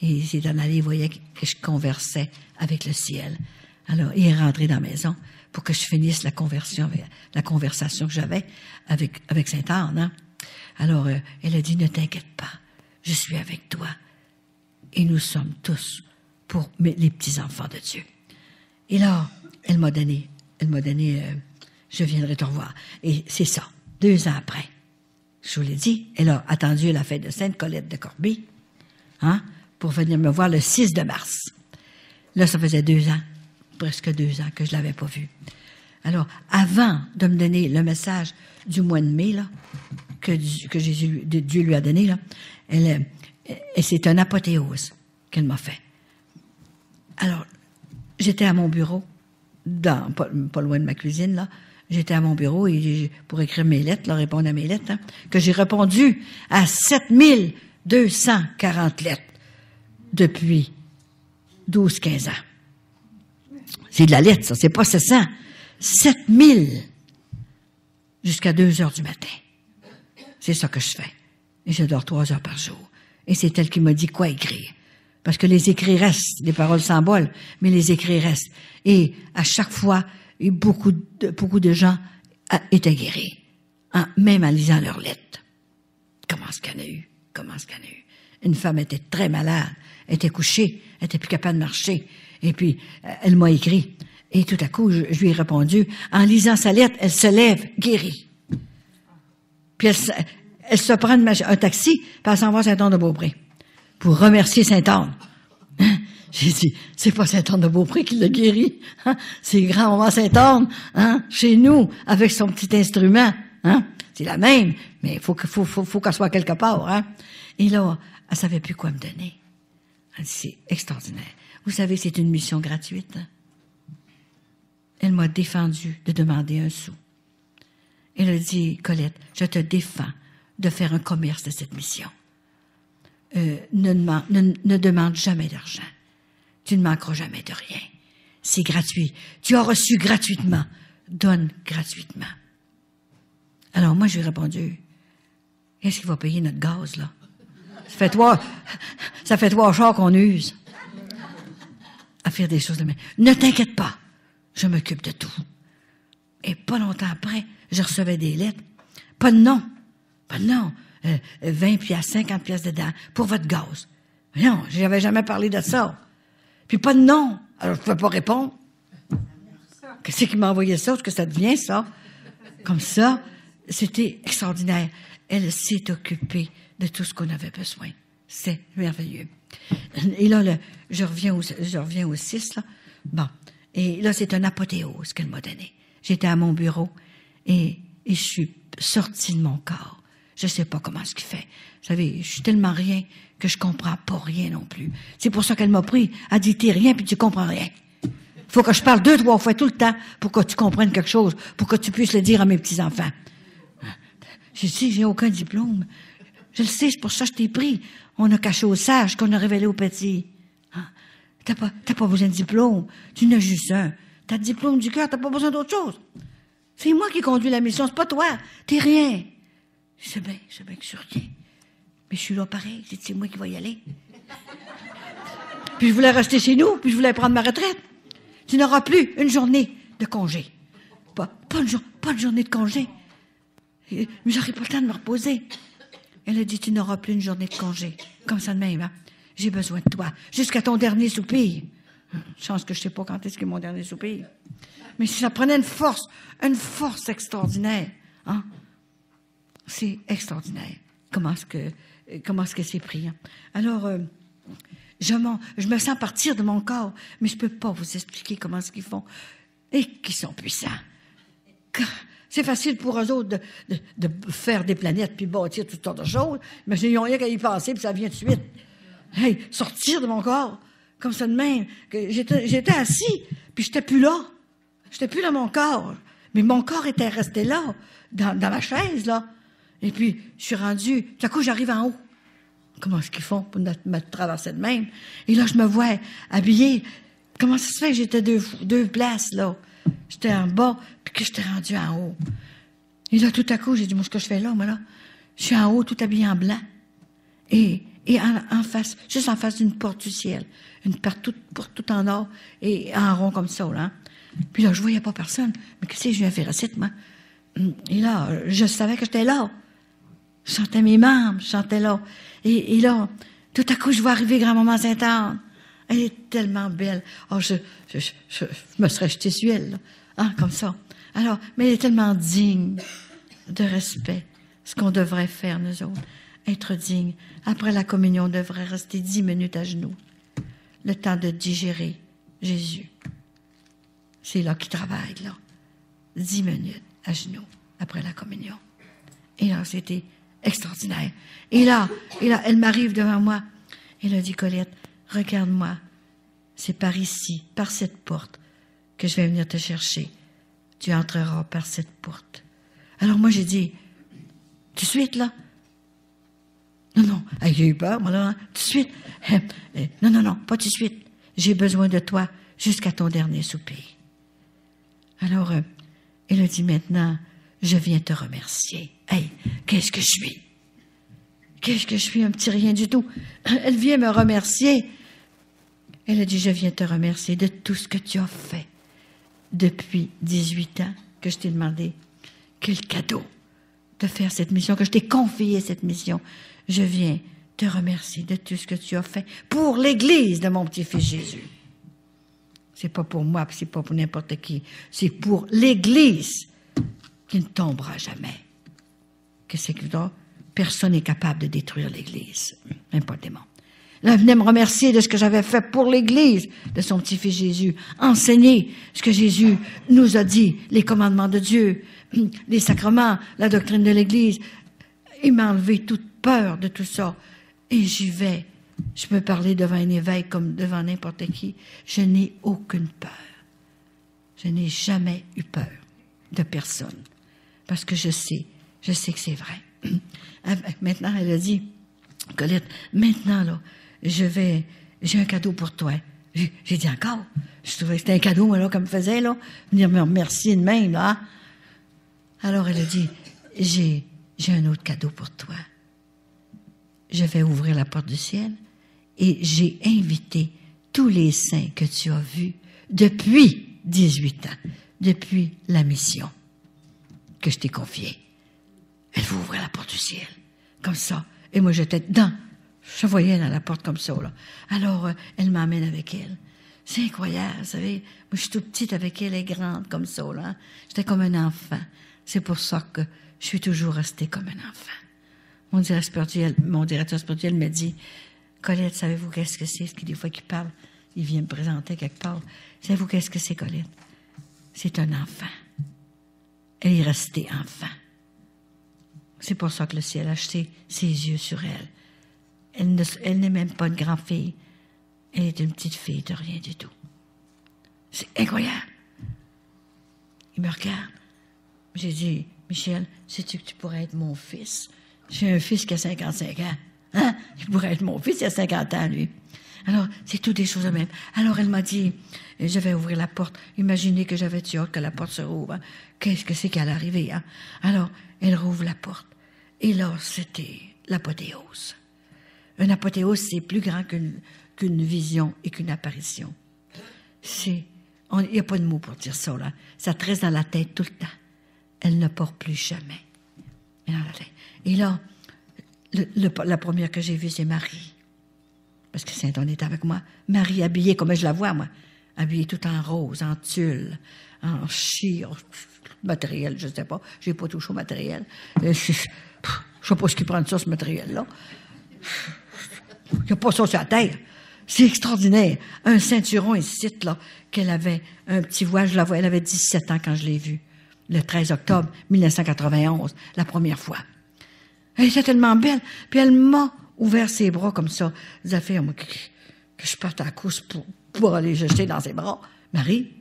Et il s'est en allé, il voyait que je conversais avec le ciel. Alors, il est rentré dans la maison pour que je finisse la conversation que j'avais avec Sainte-Anne, hein. Alors, elle a dit, ne t'inquiète pas, je suis avec toi. Et nous sommes tous pour les petits-enfants de Dieu. Et là, elle m'a donné, je viendrai te revoir. Et c'est ça, 2 ans après. Je vous l'ai dit, elle a attendu la fête de Sainte-Colette de Corbie, hein, pour venir me voir le 6 de mars. Là, ça faisait 2 ans, presque 2 ans que je l'avais pas vue. Alors, avant de me donner le message du mois de mai, là, que Dieu lui a donné, là, c'est un apothéose qu'elle m'a fait. Alors, j'étais à mon bureau, pas loin de ma cuisine, là. J'étais à mon bureau pour écrire mes lettres, là, répondre à mes lettres, hein, que j'ai répondu à 7240 lettres depuis 12-15 ans. C'est de la lettre, ça, c'est pas 700. 7000 jusqu'à 2 heures du matin. C'est ça que je fais. Et je dors 3 heures par jour. Et c'est elle qui m'a dit quoi écrire. Parce que les écrits restent, les paroles s'embolent, mais les écrits restent. Et à chaque fois, beaucoup de gens étaient guéris, hein, même en lisant leurs lettres. Comment est-ce qu'il y en a eu? Une femme était très malade, elle était couchée, elle était plus capable de marcher. Et puis, elle m'a écrit. Et tout à coup, je lui ai répondu, en lisant sa lettre, elle se lève, guérie. Puis elle se prend un taxi, puis elle s'en va à Saint-Anne-de-Beaupré pour remercier Sainte-Anne. Hein? J'ai dit, c'est pas Sainte-Anne-de-Beaupré qui l'a guéri, hein? C'est grand-maman Sainte-Anne, hein? Chez nous, avec son petit instrument, hein? C'est la même, mais faut qu'elle soit quelque part, hein? Et là, elle savait plus quoi me donner. Elle dit, c'est extraordinaire. Vous savez, c'est une mission gratuite, hein? Elle m'a défendu de demander un sou. Elle a dit, Colette, je te défends de faire un commerce de cette mission. Ne demande jamais d'argent. Tu ne manqueras jamais de rien. C'est gratuit. Tu as reçu gratuitement. Donne gratuitement. Alors moi, je lui ai répondu, qu'est-ce qui va payer notre gaz, là? Ça fait 3 chars qu'on use à faire des choses de même. Ne t'inquiète pas, je m'occupe de tout. Et pas longtemps après, je recevais des lettres. Pas de nom. 20 piastres, 50 piastres dedans pour votre gaz. Non, j'avais jamais parlé de ça. Puis pas de nom. Alors, je ne pouvais pas répondre. Qu'est-ce qui m'a envoyé ça? Est-ce que ça devient ça? Comme ça, c'était extraordinaire. Elle s'est occupée de tout ce qu'on avait besoin. C'est merveilleux. Et là, je reviens au 6, là. Bon. Et là, c'est un apothéose qu'elle m'a donné. J'étais à mon bureau et je suis sortie de mon corps. Je sais pas comment ce qu'il fait. Vous savez, je suis tellement rien que je comprends pas rien non plus. C'est pour ça qu'elle m'a pris. Elle dit, t'es rien puis tu comprends rien. Faut que je parle 2-3 fois tout le temps pour que tu comprennes quelque chose, pour que tu puisses le dire à mes petits-enfants. J'ai dit, j'ai aucun diplôme. Je le sais, c'est pour ça que je t'ai pris. On a caché au sage qu'on a révélé au petit. Hein? T'as pas besoin de diplôme. Tu n'as juste un. T'as le diplôme du cœur, t'as pas besoin d'autre chose. C'est moi qui conduis la mission, c'est pas toi. T'es rien. Je sais bien que je suis rien. Mais je suis là pareil. J'ai dit, c'est moi qui vais y aller. Puis je voulais rester chez nous, puis je voulais prendre ma retraite. Tu n'auras plus une journée de congé. Pas une journée de congé. Mais j'aurai pas le temps de me reposer. Elle a dit, tu n'auras plus une journée de congé. Comme ça de même, hein? J'ai besoin de toi. Jusqu'à ton dernier soupir. Chance que je sais pas quand est-ce que mon dernier soupir. Mais si ça prenait une force extraordinaire, hein? C'est extraordinaire. Comment est-ce que c'est pris, hein? Alors, je me sens partir de mon corps, mais je peux pas vous expliquer comment est-ce qu'ils font. Et qu'ils sont puissants. C'est facile pour eux autres de faire des planètes puis bâtir toutes sortes de choses. Mais ils n'ont rien qu'à y penser puis ça vient de suite. Hey, sortir de mon corps, comme ça de même. Que j'étais assis, puis j'étais plus là. J'étais plus dans mon corps. Mais mon corps était resté là, dans ma chaise, là. Et puis, je suis rendu, tout à coup, j'arrive en haut. Comment est-ce qu'ils font pour me traverser de même? Et là, je me vois habillée. Comment ça se fait que j'étais deux places, là? J'étais en bas, puis que j'étais rendu en haut. Et là, tout à coup, j'ai dit, moi, ce que je fais là, moi, là, je suis en haut, tout habillé en blanc. Et en face, juste en face d'une porte du ciel. Une porte tout en or et en rond comme ça, là. Puis là, je voyais pas personne. Mais qu'est-ce que je viens faire ici, moi? Et là, je savais que j'étais là. Je sentais mes membres, je sentais là. Et là, tout à coup, je vois arriver grand-maman Sainte-Anne. Elle est tellement belle. Oh, je me serais jetée sur elle, là. Hein, comme ça. Alors, mais elle est tellement digne de respect. Ce qu'on devrait faire, nous autres. Être digne. Après la communion, on devrait rester 10 minutes à genoux. Le temps de digérer Jésus. C'est là qu'il travaille, là. 10 minutes à genoux après la communion. Et là, c'était extraordinaire. Et là, elle m'arrive devant moi. Elle a dit, Colette, regarde-moi. C'est par ici, par cette porte, que je vais venir te chercher. Tu entreras par cette porte. Alors moi, j'ai dit, tout de suite, là? Non, j'ai eu peur, moi, là, tout de suite. Non, pas tout de suite. J'ai besoin de toi jusqu'à ton dernier soupir. Alors, elle a dit, maintenant, je viens te remercier. Hey, qu'est-ce que je suis? Qu'est-ce que je suis? Un petit rien du tout. Elle vient me remercier. Elle a dit, je viens te remercier de tout ce que tu as fait depuis 18 ans que je t'ai demandé. Quel cadeau de faire cette mission, que je t'ai confié cette mission. Je viens te remercier de tout ce que tu as fait pour l'Église de mon petit-fils Jésus. C'est pas pour moi, puis c'est pas pour n'importe qui. C'est pour l'Église qui ne tombera jamais. Qu'est-ce que personne n'est capable de détruire l'Église, même pas le démon. Là, elle venait me remercier de ce que j'avais fait pour l'Église de son petit-fils Jésus. Enseigner ce que Jésus nous a dit, les commandements de Dieu, les sacrements, la doctrine de l'Église. Il m'a enlevé toute peur de tout ça. Et j'y vais. Je peux parler devant un évêque comme devant n'importe qui. Je n'ai aucune peur. Je n'ai jamais eu peur de personne. Parce que je sais que c'est vrai. Maintenant, elle a dit, Colette, maintenant, là, j'ai un cadeau pour toi. J'ai dit encore. Je trouvais que c'était un cadeau, moi, là, comme faisait, là. Venir me remercier de même, là. Alors, elle a dit, j'ai un autre cadeau pour toi. Je vais ouvrir la porte du ciel et j'ai invité tous les saints que tu as vus depuis 18 ans, depuis la mission que je t'ai confiée. Elle va ouvrir la porte du ciel, comme ça. Et moi, j'étais dedans. Je voyais dans la porte comme ça, là. Alors, elle m'emmène avec elle. C'est incroyable, vous savez. Moi, je suis toute petite avec elle, elle est grande comme ça, là. J'étais comme un enfant. C'est pour ça que je suis toujours restée comme un enfant. Mon directeur spirituel me dit, Colette, savez-vous qu'est-ce que c'est? Parce que des fois qu'il parle, il vient me présenter quelque part. Savez-vous qu'est-ce que c'est, Colette? C'est un enfant. Elle est restée enfant. C'est pour ça que le ciel a jeté ses yeux sur elle. Elle n'est même pas une grande fille. Elle est une petite fille de rien du tout. C'est incroyable. Il me regarde. J'ai dit, Michel, sais-tu que tu pourrais être mon fils? J'ai un fils qui a 55 ans. Hein? Il pourrait être mon fils, il a 50 ans, lui. Alors, c'est toutes des choses de même. Alors, elle m'a dit, je vais ouvrir la porte. Imaginez que j'avais hâte que la porte se rouvre. Hein? Qu'est-ce que c'est qui allait arriver? Hein? Alors, elle rouvre la porte. Et là, c'était l'apothéose. Une apothéose, c'est plus grand qu'une vision et qu'une apparition. Il n'y a pas de mots pour dire ça, là. Ça te reste dans la tête tout le temps. Elle ne part plus jamais. Et là, la première que j'ai vue, c'est Marie. Parce que Saint-Anne est avec moi. Marie habillée comme je la vois, moi. Habillée tout en rose, en tulle, en chire, matériel, je ne sais pas. Je n'ai pas touché au matériel. Je ne sais pas ce qui prend de ça, ce matériel-là. Il n'y a pas ça sur la terre. C'est extraordinaire. Un ceinturon ici, là, qu'elle avait, un petit voile, je la vois, elle avait 17 ans quand je l'ai vue. Le 13 octobre 1991, la première fois. Elle était tellement belle. Puis elle m'a ouvert ses bras comme ça. Ça fait que je parte à la course pour aller jeter dans ses bras. Marie.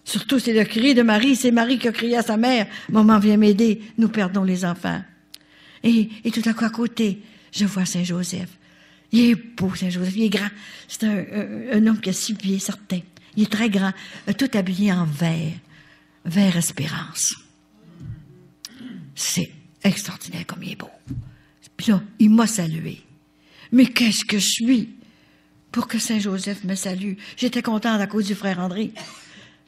Surtout, c'est le cri de Marie. C'est Marie qui a crié à sa mère. Maman, viens m'aider. Nous perdons les enfants. Et tout à coup, à côté, je vois Saint-Joseph. Il est beau, Saint-Joseph. Il est grand. C'est un homme qui a 6 pieds, certain. Il est très grand. Tout habillé en vert. Vert espérance. C'est extraordinaire comme il est beau. Puis là, il m'a salué. Mais qu'est-ce que je suis pour que Saint-Joseph me salue? J'étais contente à cause du frère André.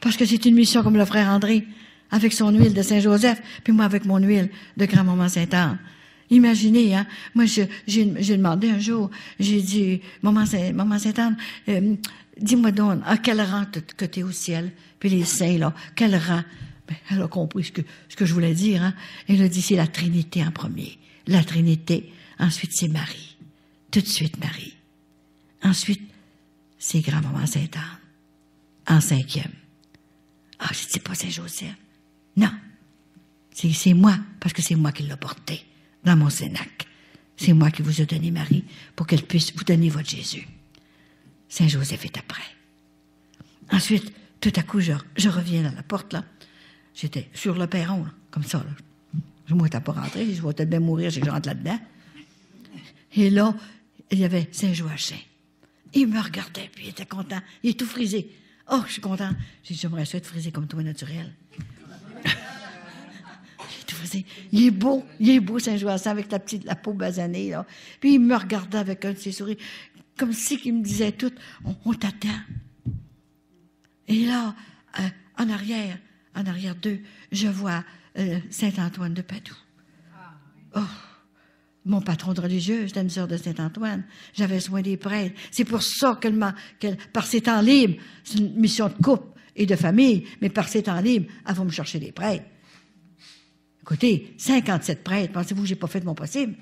Parce que c'est une mission comme le frère André, avec son huile de Saint-Joseph, puis moi avec mon huile de Grand-Maman Sainte-Anne. Imaginez, hein, moi j'ai demandé un jour, j'ai dit, Maman Sainte-Anne, dis-moi donc, à quel rang que tu es au ciel? Puis les saints, là, quel rang? Ben, elle a compris ce que je voulais dire, hein. Elle a dit, c'est la Trinité en premier. La Trinité, ensuite c'est Marie. Tout de suite Marie. Ensuite, c'est Grand-Maman Sainte-Anne. En 5e. Ah, je ne dis pas Saint-Joseph. Non. C'est moi, parce que c'est moi qui l'ai porté dans mon cénacle. C'est moi qui vous ai donné Marie pour qu'elle puisse vous donner votre Jésus. Saint-Joseph est après. Ensuite, tout à coup, je reviens dans la porte, là. J'étais sur le perron, là, comme ça, là. Je ne m'étais pas rentré, je vais peut-être bien mourir si je rentre là-dedans. Et là, il y avait Saint-Joachim. Il me regardait, puis il était content. Il est tout frisé. Oh, je suis content. J'ai dit, j'aimerais ça être frisé comme toi, naturel. Tout frisé. Il est beau, Saint-Joachim, avec la peau basanée, là. Puis il me regardait avec un de ses sourires, comme si il me disait tout, on t'attend. Et là, en arrière d'eux, je vois Saint-Antoine de Padoue. Oh, mon patron de religieux, j'étais une sœur de Saint-Antoine. J'avais soin des prêtres. C'est pour ça par ses temps libres, c'est une mission de couple et de famille, mais par ses temps libres, elle va me chercher des prêtres. Écoutez, 57 prêtres, pensez-vous que j'ai pas fait de mon possible?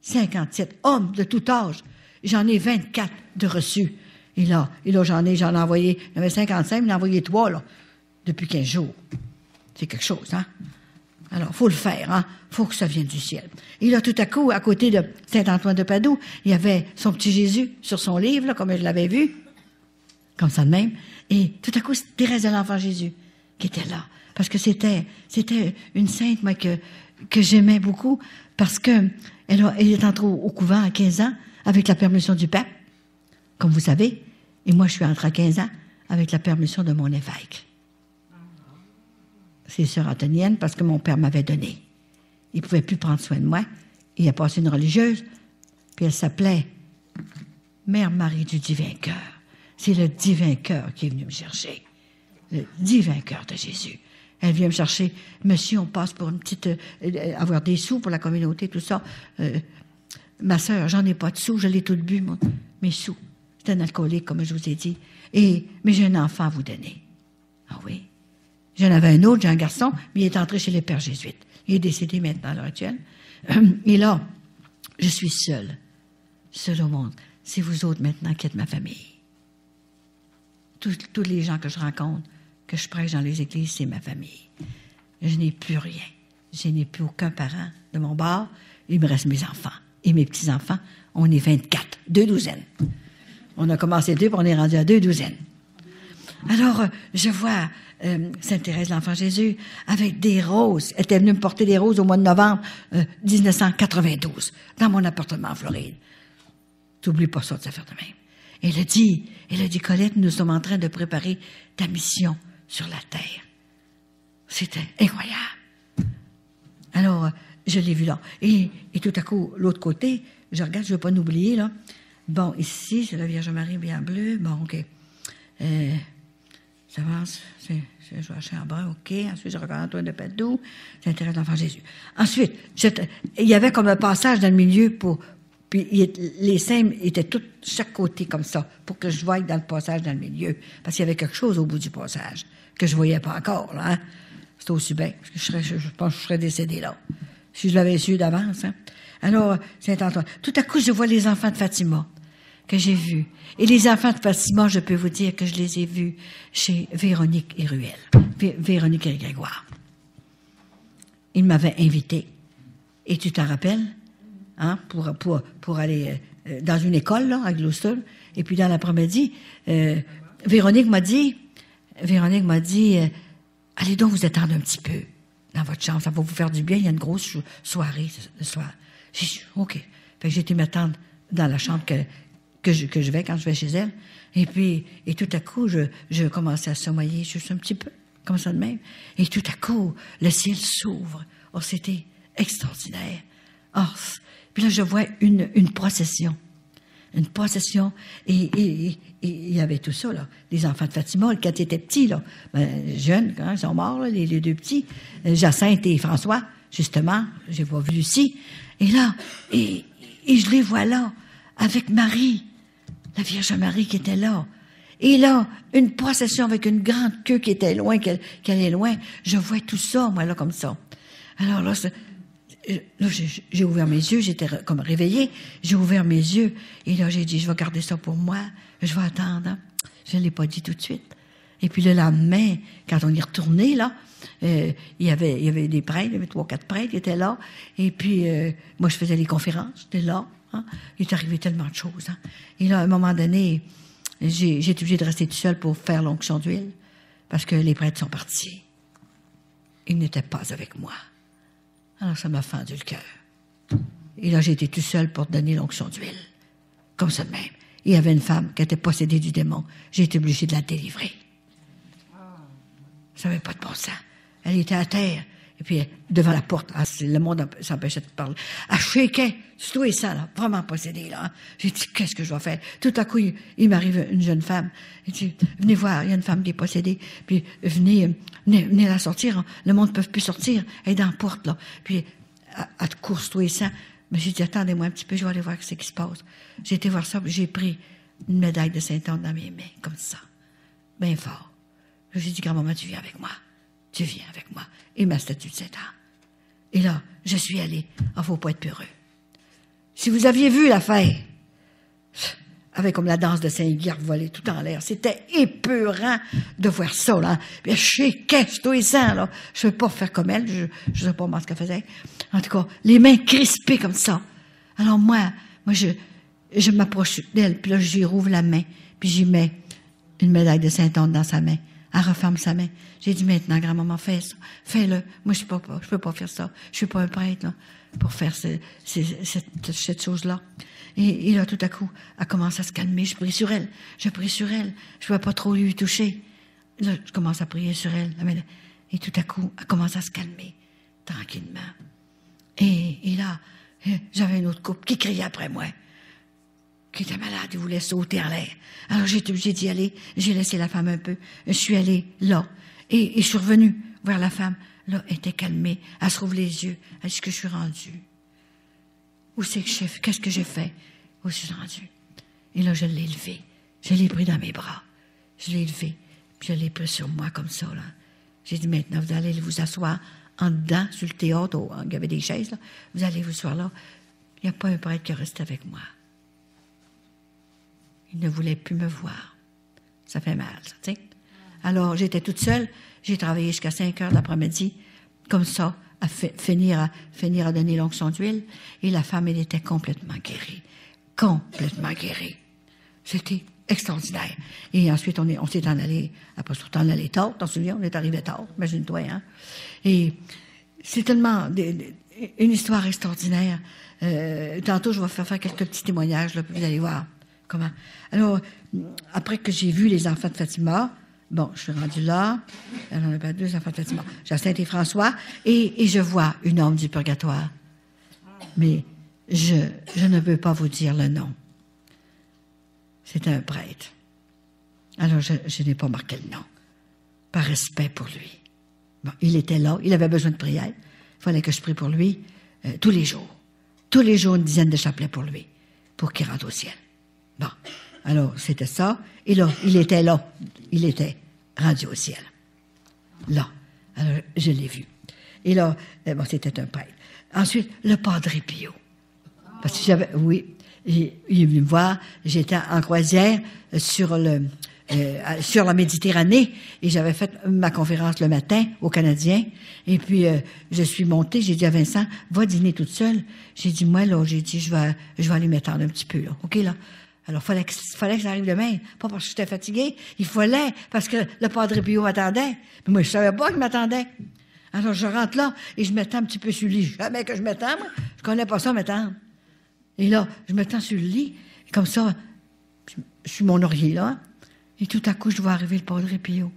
57 hommes de tout âge. J'en ai 24 de reçus. Et là, j'en ai envoyé, il y en avait 55, il en a envoyé 3, là, depuis 15 jours. C'est quelque chose, hein? Alors, faut le faire, hein? Faut que ça vienne du ciel. Et là, tout à coup, à côté de Saint-Antoine de Padoue, il y avait son petit Jésus sur son livre, là, comme je l'avais vu. Comme ça de même. Et tout à coup, c'est Thérèse de l'Enfant Jésus qui était là. Parce que c'était une sainte, moi, que j'aimais beaucoup, parce que elle est entrée au couvent à 15 ans, avec la permission du pape, comme vous savez. Et moi, je suis entrée à 15 ans, avec la permission de mon évêque. C'est sœur Antonienne, parce que mon père m'avait donné. Il ne pouvait plus prendre soin de moi. Il a passé une religieuse, puis elle s'appelait Mère Marie du Divin Cœur. C'est le Divin Cœur qui est venu me chercher. Le Divin Cœur de Jésus. Elle vient me chercher. Monsieur, on passe pour une petite... avoir des sous pour la communauté, tout ça. Ma sœur, j'en ai pas de sous, je l'ai tout bu, moi. Mes sous. C'est un alcoolique, comme je vous ai dit. Mais j'ai un enfant à vous donner. Ah oui? J'en avais un autre, j'ai un garçon, mais il est entré chez les pères jésuites. Il est décédé maintenant à l'heure actuelle. Et là, je suis seule au monde. C'est vous autres maintenant qui êtes ma famille. Tous les gens que je rencontre, que je prêche dans les églises, c'est ma famille. Je n'ai plus rien. Je n'ai plus aucun parent de mon bord. Il me reste mes enfants et mes petits-enfants. On est 24, 2 douzaines. On a commencé 2, puis on est rendu à 2 douzaines. Alors, je vois Sainte Thérèse de l'Enfant Jésus avec des roses. Elle était venue me porter des roses au mois de novembre 1992, dans mon appartement en Floride. T'oublies pas ça de faire de même. Elle a dit, Colette, nous sommes en train de préparer ta mission sur la terre. C'était incroyable. Alors, je l'ai vu là. Et tout à coup, l'autre côté, je regarde, je ne veux pas l'oublier, là. Bon, ici, c'est la Vierge Marie bien bleue. Bon, OK. Ça avance, je vois Chambrun, OK. Ensuite, je regarde Antoine de Padoue, Sainte Thérèse de l'Enfant Jésus. Ensuite, il y avait comme un passage dans le milieu puis les saints étaient tous chaque côté comme ça, pour que je voie dans le passage dans le milieu. Parce qu'il y avait quelque chose au bout du passage que je voyais pas encore, là. Hein? C'était aussi bien, parce que je pense que je serais décédé là. Si je l'avais su d'avance, hein. Alors, Saint-Antoine. Tout à coup, je vois les enfants de Fatima que j'ai vus. Et les enfants de Fatima, je peux vous dire que je les ai vus chez Véronique et Ruel. Véronique et Grégoire. Ils m'avaient invité. Et tu t'en rappelles? Hein, pour aller dans une école, là, à Gloucester. Et puis, dans l'après-midi, Véronique m'a dit, allez donc vous étendre un petit peu dans votre chambre, ça va vous faire du bien, il y a une grosse soirée ce soir. J'ai dit, OK. Fait que j'ai été m'attendre dans la chambre que je vais quand je vais chez elle. Et tout à coup, je commençais à sommeiller juste un petit peu, comme ça de même. Et tout à coup, le ciel s'ouvre. Oh, c'était extraordinaire. Oh, puis là, je vois une procession. Une procession. Et il y avait tout ça, là. Les enfants de Fatima, quand ils étaient petits, là, jeunes, quand ils sont morts, là, les deux petits, Jacinthe et François, justement, j'ai pas vu Lucie. Et là, et je les vois là, avec Marie, la Vierge Marie qui était là. Et là, une procession avec une grande queue qui était loin, qu'elle est loin. Je vois tout ça, moi, là, comme ça. Alors là, j'ai ouvert mes yeux, j'étais comme réveillée, j'ai ouvert mes yeux, et là, j'ai dit, je vais garder ça pour moi, je vais attendre. Hein. Je ne l'ai pas dit tout de suite. Et puis le lendemain, quand on y retournait, là, il y avait des prêtres, il y avait 3 ou 4 prêtres qui étaient là, et puis moi, je faisais les conférences, j'étais là. Hein. Il est arrivé tellement de choses. Hein. Et là, à un moment donné, j'ai été obligée de rester toute seule pour faire l'onction d'huile, parce que les prêtres sont partis. Ils n'étaient pas avec moi. Alors, ça m'a fendu le cœur. Et là, j'ai été tout seul pour donner l'onction d'huile. Comme ça de même. Il y avait une femme qui était possédée du démon. J'ai été obligée de la délivrer. Ça n'avait pas de bon sens. Elle était à terre. Et puis, devant la porte, le monde s'empêchait de parler. Elle shakeait. C'est tout et ça, là. Vraiment possédée, là. J'ai dit, qu'est-ce que je vais faire? Tout à coup, il m'arrive une jeune femme. Il dit, venez voir, il y a une femme qui est possédée. Puis, venez la sortir. Hein. Le monde ne peut plus sortir. Elle est dans la porte, là. Puis, elle te course, tout et ça. Mais j'ai dit, attendez-moi un petit peu, je vais aller voir ce qui se passe. J'ai été voir ça, puis j'ai pris une médaille de Saint-Anne dans mes mains, comme ça. Bien fort. J'ai dit, grand-maman, tu viens avec moi. Tu viens avec moi. Et ma statue de Saint-Anne. Et là, je suis allée. Ah, faut pas être peureux. Si vous aviez vu l'affaire, avec comme la danse de Saint-Guy volée tout en l'air, c'était épeurant de voir ça, là. Puis, je sais qu'est-ce tout et ça, là. Je ne veux pas faire comme elle, je ne sais pas ce qu'elle faisait. En tout cas, les mains crispées comme ça. Alors moi, je m'approche d'elle, puis là, j'y rouvre la main, puis j'y mets une médaille de Saint-Anne dans sa main. Elle referme sa main. J'ai dit, maintenant, grand-maman, fais ça. Fais-le. Moi, je peux pas faire ça. Je suis pas un prêtre, là, pour faire cette chose-là. Et là, tout à coup, elle commence à se calmer. Je prie sur elle. Je ne pouvais pas trop lui toucher. Là, je commence à prier sur elle. Et tout à coup, elle commence à se calmer, tranquillement. Et là, j'avais une autre couple qui criait après moi, qui était malade, il voulait sauter en l'air. Alors, j'ai été obligée d'y aller. J'ai laissé la femme un peu. Je suis allée là. Et je suis revenue voir la femme. Là, elle était calmée. Elle se rouvre les yeux. Elle dit, que je suis rendue? Où c'est que je fais? Qu'est-ce que j'ai fait? Où je suis rendue? Et là, je l'ai levé. Je l'ai pris dans mes bras. Je l'ai levé. Puis je l'ai pris sur moi comme ça, là. J'ai dit, maintenant, vous allez vous asseoir en dedans, sur le théâtre, il y avait des chaises, là. Vous allez vous asseoir là. Il n'y a pas un prêtre qui reste avec moi. Il ne voulait plus me voir. Ça fait mal, ça, tu sais. Alors, j'étais toute seule. J'ai travaillé jusqu'à 5 heures l'après-midi, comme ça, à finir à donner l'onction d'huile. Et la femme, elle était complètement guérie. Complètement guérie. C'était extraordinaire. Et ensuite, on s'est en allé, après tout, en allé tard, t'en souviens, on est arrivé tard, imagine-toi, hein. Et c'est tellement une histoire extraordinaire. Tantôt, je vais faire quelques petits témoignages, là, puis vous allez voir comment. Alors, après que j'ai vu les enfants de Fatima, bon, je suis rendue là, elle en a pas 2 enfants de Fatima, Jacinthe et François, et je vois une âme du purgatoire. Mais je ne peux pas vous dire le nom. C'était un prêtre. Alors, je n'ai pas marqué le nom, par respect pour lui. Bon, il était là, il avait besoin de prière. Il fallait que je prie pour lui tous les jours. Tous les jours, une dizaine de chapelets pour lui, pour qu'il rentre au ciel. Bon, alors, c'était ça. Et là, il était rendu au ciel. Là. Alors, je l'ai vu. Et là, bon, c'était un prêtre. Ensuite, le Padre Pio. Parce que il est venu me voir, j'étais en croisière sur la Méditerranée, et j'avais fait ma conférence le matin aux Canadiens, et puis je suis montée, j'ai dit à Vincent, va dîner toute seule. J'ai dit, moi, là, je vais aller m'étendre un petit peu, là. OK, là? Alors, fallait que j'arrive demain, pas parce que j'étais fatiguée, il fallait, parce que le Padre Pio m'attendait. Mais moi, je savais pas qu'il m'attendait. Alors, je rentre là, et je m'étends un petit peu sur le lit. Jamais que je m'étends, moi. Je connais pas ça, m'étendre. Et là, je me tends sur le lit, comme ça, je suis mon oreiller, là, et tout à coup, je vois arriver le Padre Pio.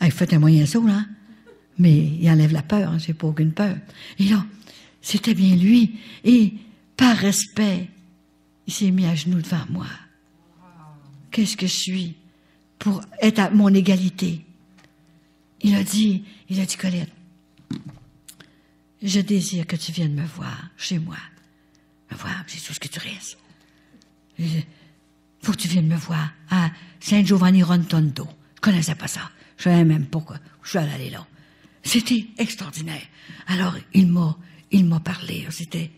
Il fait un moyen saut, là, mais il enlève la peur, hein, j'ai pas aucune peur. Et là, c'était bien lui, et par respect, il s'est mis à genoux devant moi. Qu'est-ce que je suis pour être à mon égalité? Il a dit, Colette, je désire que tu viennes me voir chez moi. Me voir, c'est tout ce que tu restes. Il faut que tu viennes me voir à Saint Giovanni Rontondo. Je connaissais pas ça. Je savais même pas où je suis allée là. C'était extraordinaire. Alors, il m'a parlé. C'était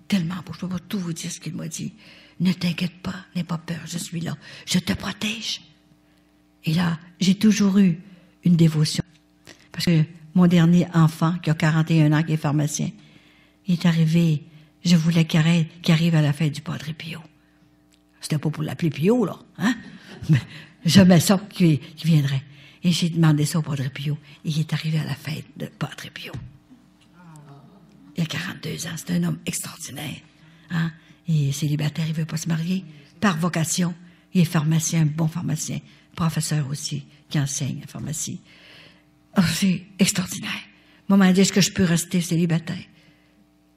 tellement beau. Je peux pas tout vous dire ce qu'il m'a dit. Ne t'inquiète pas, n'aie pas peur, je suis là. Je te protège. Et là, j'ai toujours eu une dévotion. Parce que mon dernier enfant, qui a 41 ans, qui est pharmacien, il est arrivé. Je voulais qu'il arrive à la fête du Padre Pio. C'était pas pour l'appeler Pio, là, hein? Mais j'aimais ça qu'il viendrait. Et j'ai demandé ça au Padre Pio. Et il est arrivé à la fête de Padre Pio. Il a 42 ans. C'est un homme extraordinaire. Hein? Il est célibataire, il veut pas se marier. Par vocation, il est pharmacien, un bon pharmacien. Professeur aussi, qui enseigne la pharmacie. Oh, c'est extraordinaire. Moi, m'a dit, est-ce que je peux rester célibataire?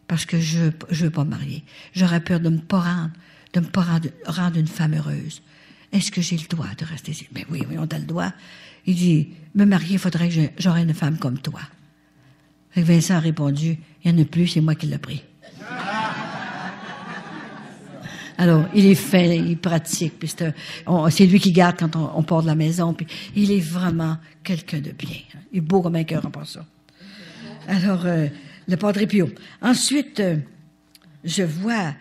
Parce que je veux pas me marier. J'aurais peur de me pas rendre une femme heureuse. Est-ce que j'ai le droit de rester ici? Mais oui, on a le droit. Il dit, me marier, il faudrait que j'aurais une femme comme toi. Et Vincent a répondu, il n'y en a plus, c'est moi qui l'ai pris. Alors, il est fin, il pratique, puis c'est lui qui garde quand on part de la maison, puis il est vraiment quelqu'un de bien. Il est beau comme un cœur en passant. Alors, le Padre Pio. Ensuite, je vois,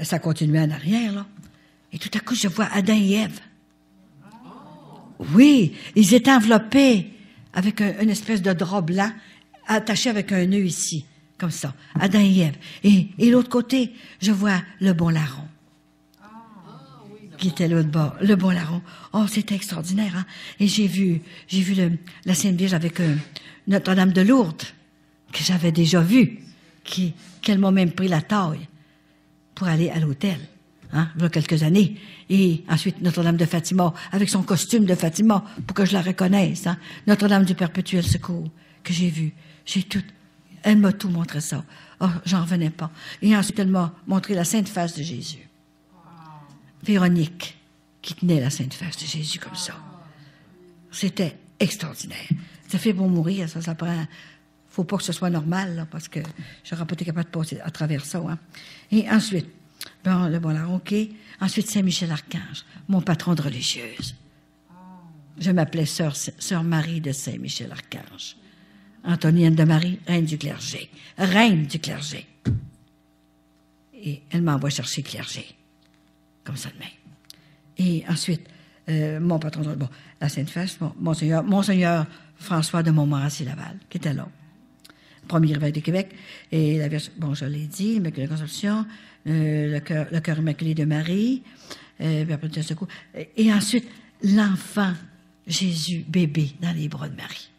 ça continuait en arrière, là, et tout à coup, je vois Adam et Ève. Oui, ils étaient enveloppés avec une espèce de drap blanc, attaché avec un nœud ici, comme ça, Adam et Ève. Et l'autre côté, je vois le bon larron, qui était l'autre bord, le bon larron. Oh, c'était extraordinaire, hein? Et j'ai vu la Sainte Vierge avec Notre-Dame de Lourdes, que j'avais déjà vue, qu'elle m'a même pris la taille pour aller à l'hôtel, hein, il y a quelques années. Et ensuite, Notre-Dame de Fatima, avec son costume de Fatima, pour que je la reconnaisse, hein. Notre-Dame du Perpétuel Secours, que j'ai vue. Elle m'a tout montré ça. Oh, j'en revenais pas. Et ensuite, elle m'a montré la Sainte Face de Jésus. Véronique, qui tenait la Sainte Face de Jésus comme ça. C'était extraordinaire. Ça fait bon mourir, ça prend... Faut pas que ce soit normal, là, parce que je n'aurais pas été capable de passer à travers ça, hein. Et ensuite, bon, le bon larron, OK. Ensuite, Saint-Michel-Archange, mon patron de religieuse. Je m'appelais Sœur Marie de Saint-Michel-Archange. Antonienne de Marie, reine du clergé. Reine du clergé. Et elle m'envoie chercher le clergé. Comme ça de même. Et ensuite, mon patron de... Bon, la Sainte Face, Monseigneur François de Montmorency-Laval, qui était là. premier évêque de Québec. Et la Vierge, bon, je l'ai dit, l'Immaculée Conception, le cœur immaculé de Marie, puis après tout secours. Et ensuite, l'enfant Jésus, bébé, dans les bras de Marie.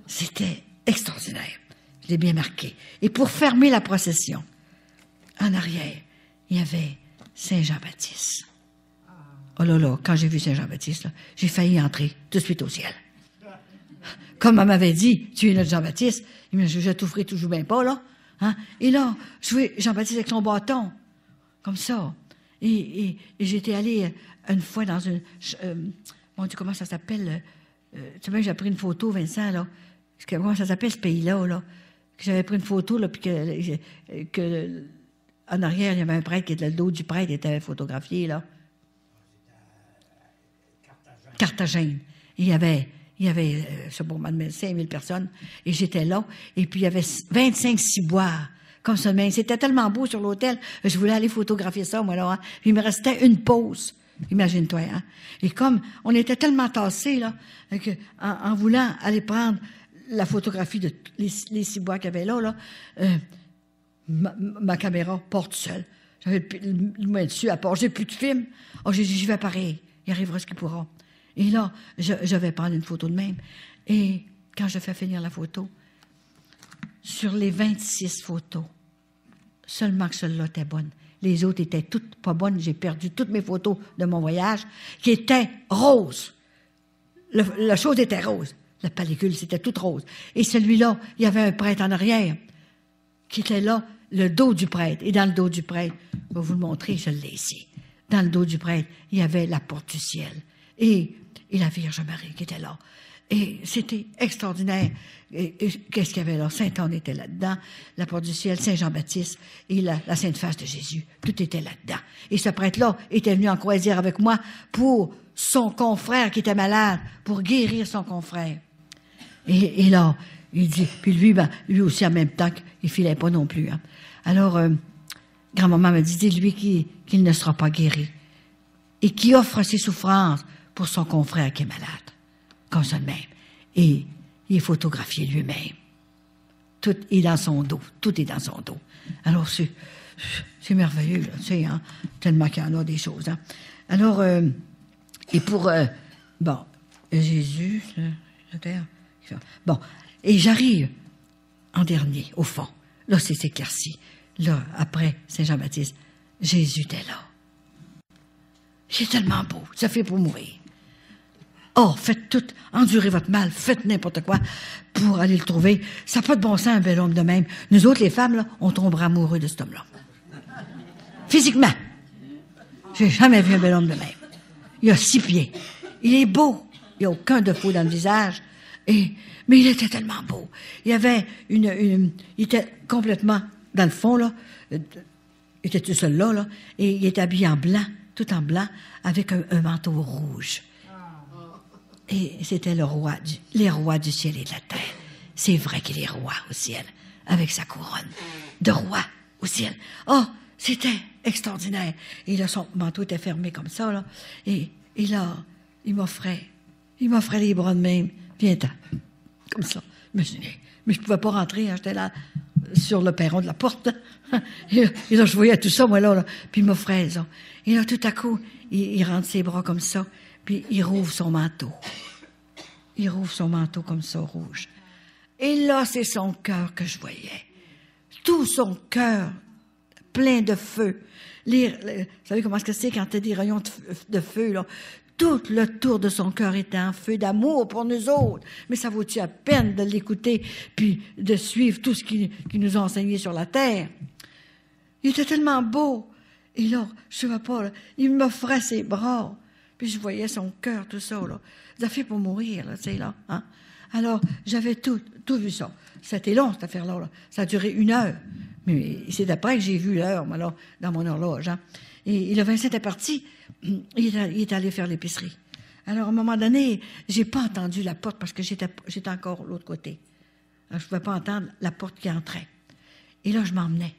C'était extraordinaire. Je l'ai bien marqué. Et pour fermer la procession, en arrière, il y avait Saint Jean-Baptiste. Oh là là, quand j'ai vu Saint Jean-Baptiste, là, j'ai failli entrer tout de suite au ciel. Comme elle m'avait dit, tu es notre Jean-Baptiste, il m'a dit, je t'ouvrirai toujours bien pas, là. Hein? Et là, je voyais Jean-Baptiste avec son bâton, comme ça. Et j'étais allée une fois dans une... mon Dieu, comment ça s'appelle? Tu sais, j'ai pris une photo, Vincent, là. Comment ça s'appelle, ce pays-là, là? Que j'avais pris une photo, là, puis que en arrière, il y avait un prêtre qui était le dos du prêtre, qui était photographié, là. Carthagène. Il y avait je sais pas, 5000 personnes, et j'étais là, et puis il y avait 25 ciboires, comme ça, mais c'était tellement beau sur l'hôtel, je voulais aller photographier ça, moi, là, hein. Puis il me restait une pause, imagine-toi, hein. Et comme on était tellement tassés, là, que, en voulant aller prendre la photographie de les ciboires qu'il y avait là, ma caméra porte seule. J'avais le main dessus, à part, j'ai plus de film. Oh, j'ai dit, j'y vais pareil, il arrivera ce qu'il pourra. Et là, je vais prendre une photo de même. Et quand je fais finir la photo, sur les 26 photos, seulement que celle-là était bonne. Les autres étaient toutes pas bonnes. J'ai perdu toutes mes photos de mon voyage, qui étaient roses. La chose était rose. La pellicule, c'était toute rose. Et celui-là, il y avait un prêtre en arrière, qui était là, le dos du prêtre. Et dans le dos du prêtre, je vais vous le montrer, je l'ai ici. Dans le dos du prêtre, il y avait la porte du ciel. Et la Vierge Marie qui était là. Et c'était extraordinaire. Et qu'est-ce qu'il y avait là? Saint-Anne était là-dedans, la porte du ciel, Saint Jean-Baptiste et la Sainte Face de Jésus. Tout était là-dedans. Et ce prêtre-là était venu en croisière avec moi pour son confrère qui était malade, pour guérir son confrère. Et là, il dit, puis lui aussi en même temps, il filait pas non plus. Hein. Alors, grand-maman m'a dit, dis-lui qu'il ne sera pas guéri et qui offre ses souffrances pour son confrère qui est malade, comme ça de même. Et il est photographié lui-même. Tout est dans son dos. Tout est dans son dos. Alors, c'est merveilleux, là, tu sais, hein, tellement qu'il y en a des choses. Hein. Alors, et pour, Jésus, bon, et j'arrive en dernier, au fond. Là, c'est éclairci. Là, après Saint Jean-Baptiste, Jésus était là. C'est tellement beau, ça fait pour mourir. Oh, faites tout, endurez votre mal, faites n'importe quoi pour aller le trouver. Ça n'a pas de bon sens, un bel homme de même. Nous autres, les femmes, là, on tombera amoureux de cet homme-là. Physiquement. J'ai jamais vu un bel homme de même. Il a 6 pieds. Il est beau. Il n'y a aucun défaut dans le visage. Mais il était tellement beau. Il y avait il était complètement, dans le fond, là, il était tout seul là, et il était habillé en blanc, tout en blanc, avec un manteau rouge. Et c'était les rois du ciel et de la terre. C'est vrai qu'il est roi au ciel, avec sa couronne de roi au ciel. Oh, c'était extraordinaire. Et là, son manteau était fermé comme ça, là. Et là, il m'offrait les bras de même. Viens-t'en. Comme ça. Mais je pouvais pas rentrer, hein, j'étais là, sur le perron de la porte. Et là, je voyais tout ça, moi, là. Puis il m'offrait, ça. Et là, tout à coup, il rentre ses bras comme ça. Puis il rouvre son manteau. Il rouvre son manteau comme ça, rouge. Et là, c'est son cœur que je voyais. Tout son cœur, plein de feu. Vous savez comment c'est quand tu as des rayons de feu, là? Tout le tour de son cœur était en feu d'amour pour nous autres. Mais ça vaut-il la peine de l'écouter puis de suivre tout ce qu'il nous a enseigné sur la terre? Il était tellement beau. Et là, je ne sais pas, là, il m'offrait ses bras. Puis je voyais son cœur, tout ça, là. Ça fait pour mourir, là, tu sais, là. Hein? Alors, j'avais tout vu ça. C'était long, cette affaire-là. Là. Ça a duré 1 heure. Mais c'est d'après que j'ai vu l'heure, moi, là, dans mon horloge. Hein? Et le Vincent était parti. Il est allé faire l'épicerie. Alors, à un moment donné, j'ai pas entendu la porte parce que j'étais encore de l'autre côté. Alors, je pouvais pas entendre la porte qui entrait. Et là, je m'emmenais.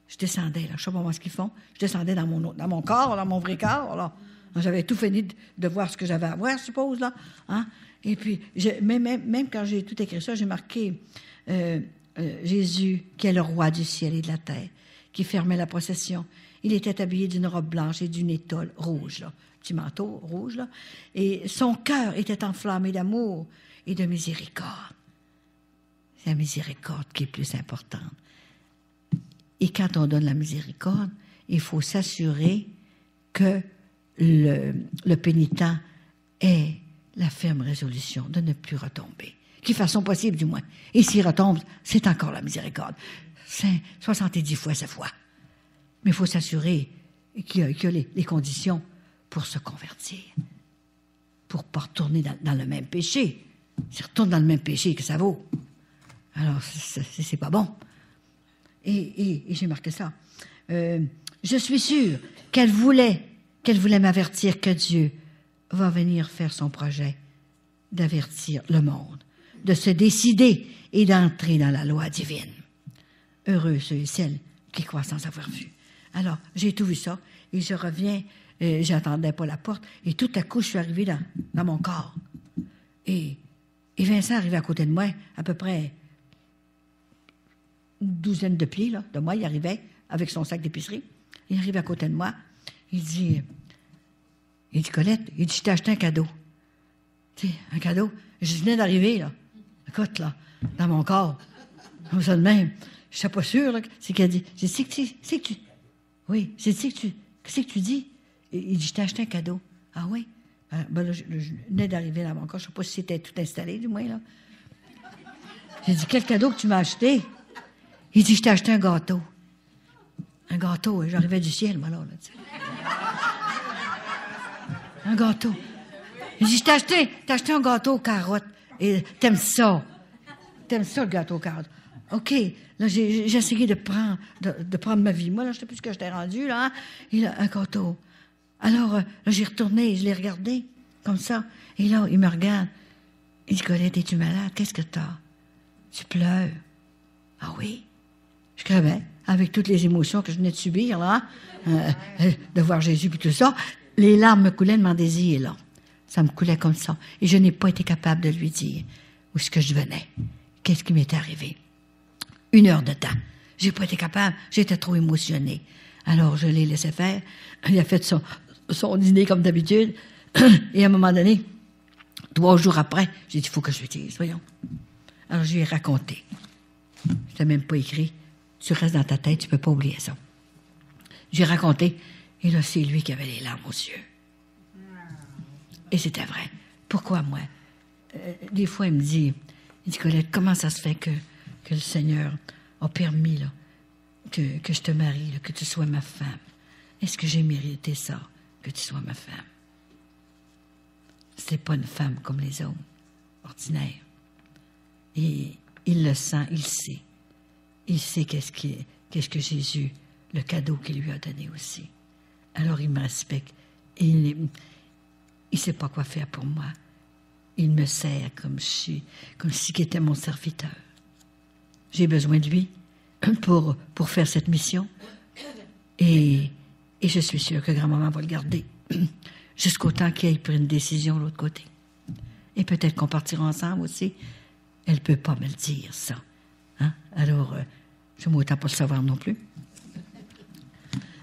Je descendais, là. Je sais pas moi ce qu'ils font. Je descendais dans mon corps, dans mon vrai corps, là. J'avais tout fini de voir ce que j'avais à voir, je suppose, là. Hein? Et puis, même quand j'ai tout écrit ça, j'ai marqué Jésus, qui est le roi du ciel et de la terre, qui fermait la procession. Il était habillé d'une robe blanche et d'une étole rouge, là, petit manteau rouge, là. Et son cœur était enflammé d'amour et de miséricorde. C'est la miséricorde qui est plus importante. Et quand on donne la miséricorde, il faut s'assurer que le pénitent ait la ferme résolution de ne plus retomber. Qui façon possible, du moins. Et s'il retombe, c'est encore la miséricorde. C'est 70 fois sa foi. Mais il faut s'assurer qu'il y a les conditions pour se convertir. Pour ne pas retourner dans le même péché. S'il retourne dans le même péché, que ça vaut. Alors, c'est pas bon. Et j'ai marqué ça. Je suis sûre qu'elle voulait m'avertir que Dieu va venir faire son projet d'avertir le monde, de se décider et d'entrer dans la loi divine. Heureux ceux et celles qui croient sans avoir vu. Alors, j'ai tout vu ça, et je reviens, j'attendais pas la porte, et tout à coup, je suis arrivée dans mon corps. Et Vincent arrivait à côté de moi, à peu près une douzaine de pieds, là, de moi, il arrivait avec son sac d'épicerie. Il arrive à côté de moi, il dit, Colette, il dit, je t'ai acheté un cadeau. Tu sais, un cadeau. Je venais d'arriver, là. Écoute, là, dans mon corps. Comme ça de même. Je ne suis pas sûre, là. C'est qu'il a dit, c'est que tu. Oui, qu'est-ce que tu dis? Il dit, je t'ai acheté un cadeau. Ah oui? Ben là, je venais d'arriver dans mon corps. Je ne sais pas si c'était tout installé, du moins, là. J'ai dit, quel cadeau que tu m'as acheté? Il dit, je t'ai acheté un gâteau. Un gâteau, j'arrivais du ciel, moi, là. Tu sais. Un gâteau. Il dit, t'as acheté un gâteau aux carottes. Et t'aimes ça. T'aimes ça, le gâteau aux carottes. OK. Là, j'ai essayé de prendre ma vie. Moi, là, je ne sais plus ce que j'étais rendu, là. Hein? Et là, un gâteau. Alors, là, j'ai retourné, je l'ai regardé, comme ça. Et là, il me regarde. Il dit, Colette, es-tu malade? Qu'est-ce que t'as? Tu pleures. Ah oui? Je crevais, avec toutes les émotions que je venais de subir, là, de voir Jésus et tout ça. Les larmes me coulaient de mon désir, là. Ça me coulait comme ça. Et je n'ai pas été capable de lui dire où est-ce que je venais. Qu'est-ce qui m'était arrivé? 1 heure de temps. J'ai pas été capable. J'étais trop émotionnée. Alors, je l'ai laissé faire. Il a fait son dîner comme d'habitude. Et à un moment donné, 3 jours après, j'ai dit, il faut que je lui dise, voyons. Alors, je lui ai raconté. Je t'ai même pas écrit. Tu restes dans ta tête, tu peux pas oublier ça. J'ai raconté. Et là, c'est lui qui avait les larmes aux yeux. Et c'était vrai. Pourquoi moi? Des fois, il me dit, Colette, comment ça se fait que le Seigneur a permis là, que je te marie, là, que tu sois ma femme? Est-ce que j'ai mérité ça, que tu sois ma femme? C'est pas une femme comme les autres, ordinaires. Et il le sent, il sait. Il sait qu'est-ce que Jésus, le cadeau qu'il lui a donné aussi. Alors il me respecte. Et il ne sait pas quoi faire pour moi. Il me sert comme si il était mon serviteur. J'ai besoin de lui pour faire cette mission. Et je suis sûre que grand-maman va le garder jusqu'au temps qu'elle prenne une décision de l'autre côté. Et peut-être qu'on partira ensemble aussi. Elle ne peut pas me le dire, ça. Hein? Alors, je ne m'autant pas le savoir non plus.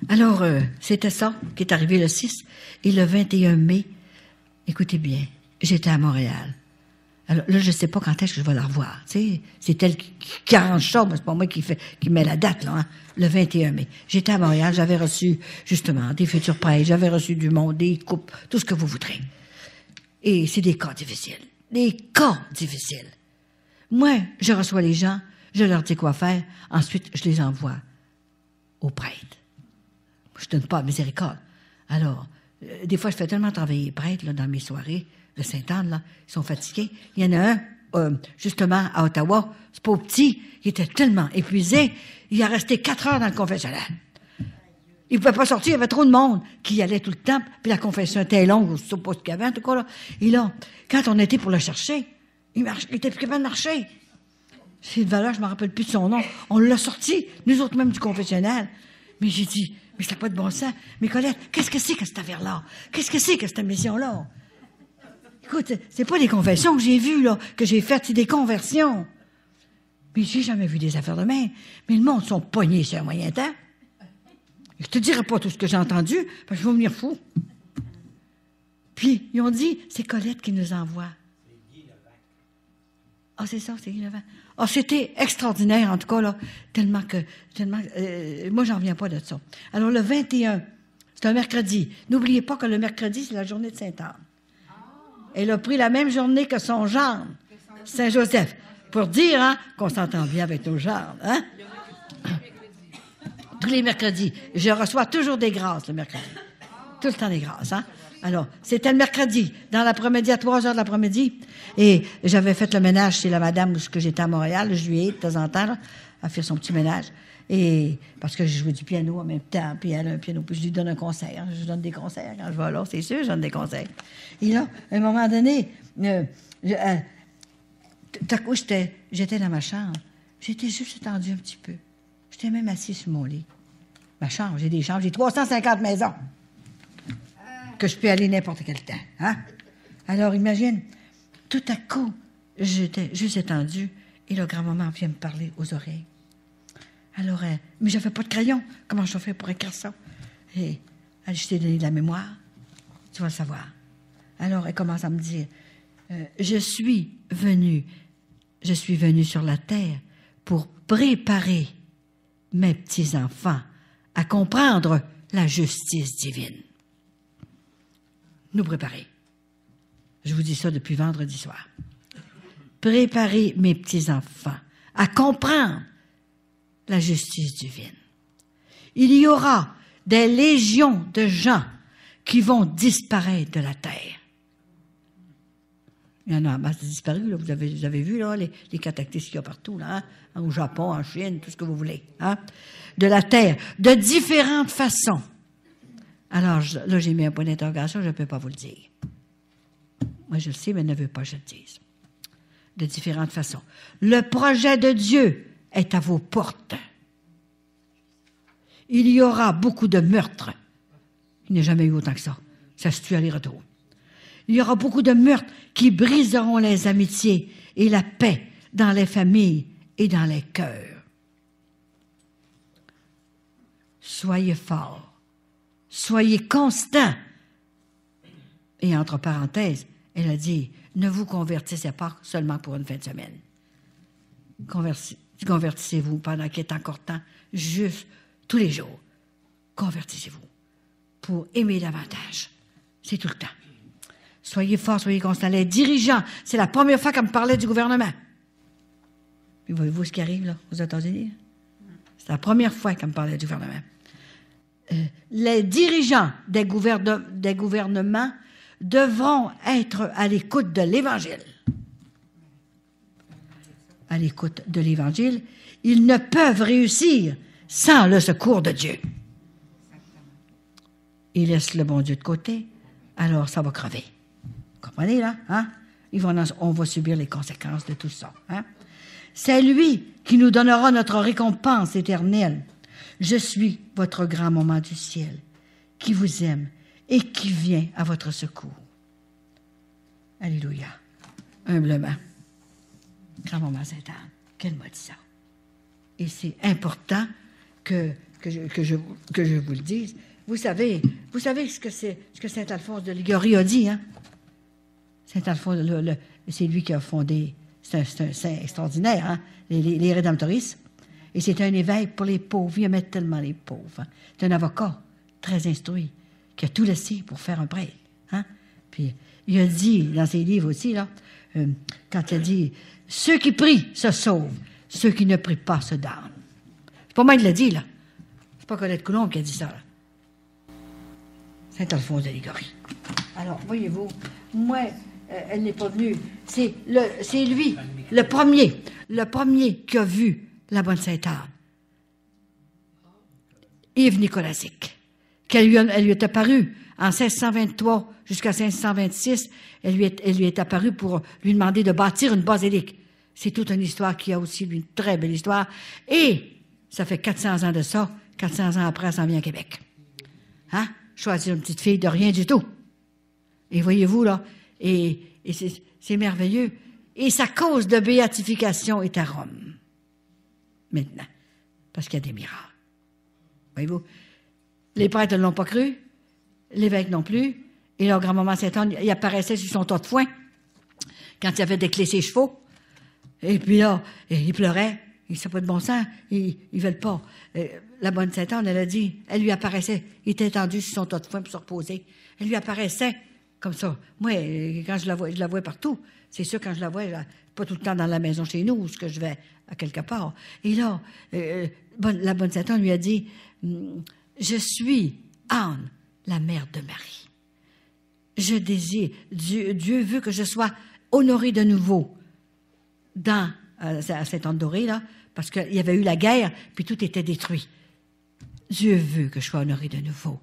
Alors, c'était ça qui est arrivé le 6. Et le 21 mai, écoutez bien, j'étais à Montréal. Alors là, je ne sais pas quand est-ce que je vais la revoir. Tu sais, c'est elle qui arrange ça, mais c'est pas moi qui met la date, là, hein, le 21 mai. J'étais à Montréal, j'avais reçu, justement, des futurs prêtres, j'avais reçu du monde, des coupes, tout ce que vous voudrez. Et c'est des cas difficiles. Des cas difficiles. Moi, je reçois les gens, je leur dis quoi faire, ensuite, je les envoie aux prêtres. Je ne donne pas miséricorde. Alors, des fois, je fais tellement travailler les prêtres là, dans mes soirées de Sainte-Anne, là, ils sont fatigués. Il y en a un, justement, à Ottawa, c'est pas petit, il était tellement épuisé, il a resté 4 heures dans le confessionnal. Il ne pouvait pas sortir, il y avait trop de monde qui y allait tout le temps, puis la confession était longue, je ne sais pas ce qu'il y avait, en tout cas, là. Et là, quand on était pour le chercher, il était plus capable de marcher. C'est une valeur, je ne me rappelle plus de son nom. On l'a sorti, nous autres même du confessionnal. Mais j'ai dit, Mais ça n'a pas de bon sens. Mais Colette, qu'est-ce que c'est que cette affaire-là? Qu'est-ce que c'est que cette mission-là? Écoute, c'est pas des confessions que j'ai vues, là, que j'ai faites, c'est des conversions. Mais j'ai jamais vu des affaires de même. Mais le monde sont pognés sur un moyen temps. Je te dirai pas tout ce que j'ai entendu, parce que je vais venir fou. Puis, ils ont dit, c'est Colette qui nous envoie. Ah, c'est ça, c'est Guy Levent. Ah, c'était extraordinaire, en tout cas, là, tellement moi, j'en reviens pas de ça. Alors, le 21, c'est un mercredi. N'oubliez pas que le mercredi, c'est la journée de Sainte-Anne. Elle a pris la même journée que son gendre, Saint-Joseph, pour dire, hein, qu'on s'entend bien avec nos gendres, hein? Tous les mercredis. Je reçois toujours des grâces, le mercredi. Tout le temps des grâces, hein? Alors, c'était le mercredi, dans l'après-midi, à 3h de l'après-midi. Et j'avais fait le ménage chez la madame où j'étais à Montréal. Je lui ai aidé de temps en temps, là, à faire son petit ménage. Et parce que je jouais du piano en même temps, puis elle a un piano, puis je lui donne un conseil. Hein, je lui donne des conseils quand je vais là, c'est sûr, je donne des conseils. Et là, à un moment donné, tout à coup, j'étais dans ma chambre. J'étais juste étendue un petit peu. J'étais même assise sur mon lit. Ma chambre, j'ai des chambres, j'ai 350 maisons. Que je peux aller n'importe quel temps. Hein? Alors, imagine, tout à coup, j'étais juste étendue et le grand-maman vient me parler aux oreilles. Alors, mais j'avais pas de crayon. Comment je fais pour écrire ça? Et elle, je t'ai donné de la mémoire. Tu vas le savoir. Alors, elle commence à me dire, je suis venue sur la terre pour préparer mes petits-enfants à comprendre la justice divine. Nous préparer. Je vous dis ça depuis vendredi soir. Préparer mes petits-enfants à comprendre la justice divine. Il y aura des légions de gens qui vont disparaître de la terre. Il y en a masse disparu, là. Vous avez vu là, les cataclysmes qu'il y a partout, là, hein? Au Japon, en Chine, tout ce que vous voulez. Hein? De la terre, de différentes façons. Alors, là, j'ai mis un point d'interrogation, je ne peux pas vous le dire. Moi, je le sais, mais ne veux pas que je le dise. De différentes façons. Le projet de Dieu est à vos portes. Il y aura beaucoup de meurtres. Il n'y a jamais eu autant que ça. Ça se tue aller-retour. Il y aura beaucoup de meurtres qui briseront les amitiés et la paix dans les familles et dans les cœurs. Soyez forts. Soyez constants. Et entre parenthèses, elle a dit, ne vous convertissez pas seulement pour une fin de semaine. Convertissez-vous pendant qu'il est encore temps, juste tous les jours. Convertissez-vous pour aimer davantage. C'est tout le temps. Soyez forts, soyez constants. Les dirigeants, c'est la première fois qu'on me parlait du gouvernement. Puis voyez-vous ce qui arrive là, aux États-Unis? C'est la première fois qu'on me parlait du gouvernement. Les dirigeants des gouvernements devront être à l'écoute de l'Évangile. À l'écoute de l'Évangile, ils ne peuvent réussir sans le secours de Dieu. Ils laissent le bon Dieu de côté, alors ça va crever. Vous comprenez, là? Hein? On va subir les conséquences de tout ça. Hein? C'est lui qui nous donnera notre récompense éternelle. Je suis votre grand moment du ciel, qui vous aime et qui vient à votre secours. Alléluia. Humblement. Grand moment Sainte-Anne, qu'elle m'a dit ça. Et c'est important que je vous le dise. Vous savez ce que saint Alphonse de Liguori a dit, hein? Saint Alphonse, c'est lui qui a fondé, c'est un saint extraordinaire, hein? Les Rédemptoristes. Et c'est un évêque pour les pauvres. Il aimait tellement les pauvres. Hein? C'est un avocat très instruit qui a tout laissé pour faire un prêtre. Hein? Puis il a dit dans ses livres aussi, là, quand il a dit « Ceux qui prient se sauvent, ceux qui ne prient pas se damnent. » C'est pas moi qui l'a dit, là. C'est pas Colette Coulombe qui a dit ça, là. Saint Alphonse de Liguori. Alors, voyez-vous, moi, elle n'est pas venue. C'est lui, le premier qui a vu la bonne Sainte-Anne. Yves Nicolazic. Elle lui est apparue en 1623 jusqu'à 1626. Elle lui est apparue pour lui demander de bâtir une basilique. C'est toute une histoire qui a aussi une très belle histoire. Et ça fait 400 ans de ça. 400 ans après, elle s'en vient à Québec. hein, choisir une petite fille de rien du tout. Et voyez-vous, là, et c'est merveilleux. Et sa cause de béatification est à Rome. Maintenant. Parce qu'il y a des miracles. Voyez-vous? Les prêtres ne l'ont pas cru, l'évêque non plus, et leur grand-maman Sainte-Anne, il apparaissait sur son tas de foin, quand il avait déclé ses chevaux, et puis là, il pleurait, il ne sait pas de bon sens, ils ne veulent pas. La bonne Sainte-Anne, elle a dit, elle lui apparaissait, il était étendu sur son tas de foin pour se reposer, elle lui apparaissait comme ça. Moi, quand je la vois partout, c'est sûr, quand je la vois, pas tout le temps dans la maison chez nous, où ce que je vais à quelque part. Et là, la bonne Sainte-Anne lui a dit, je suis Anne, la mère de Marie. Je désire, Dieu veut que je sois honorée de nouveau à Sainte-Anne-d'Auray, là, parce qu'il y avait eu la guerre, puis tout était détruit. Dieu veut que je sois honorée de nouveau.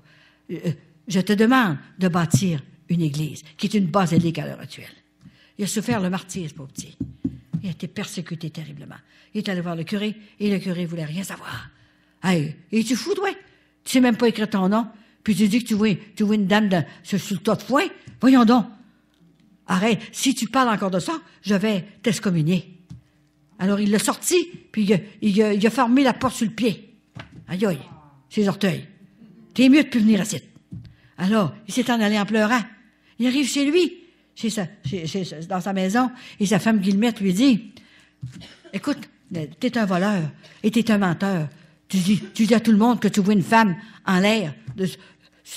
Je te demande de bâtir une église, qui est une basilique à l'heure actuelle. Il a souffert le martyre, ce pauvre petit. Il a été persécuté terriblement. Il est allé voir le curé, et le curé ne voulait rien savoir. Hey, es-tu fou, toi? Tu sais même pas écrire ton nom, puis tu dis que tu vois une dame sur le tas de foin? Voyons donc. Arrête, si tu parles encore de ça, je vais t'excommunier. Alors il l'a sorti, puis il a fermé la porte sur le pied. Aïe aïe, ses orteils. T'es mieux de plus venir ici. Alors, il s'est en allé en pleurant. Il arrive chez lui, dans sa maison, et sa femme Guillemette lui dit, écoute, t'es un voleur, et t'es un menteur. Tu dis à tout le monde que tu vois une femme en l'air.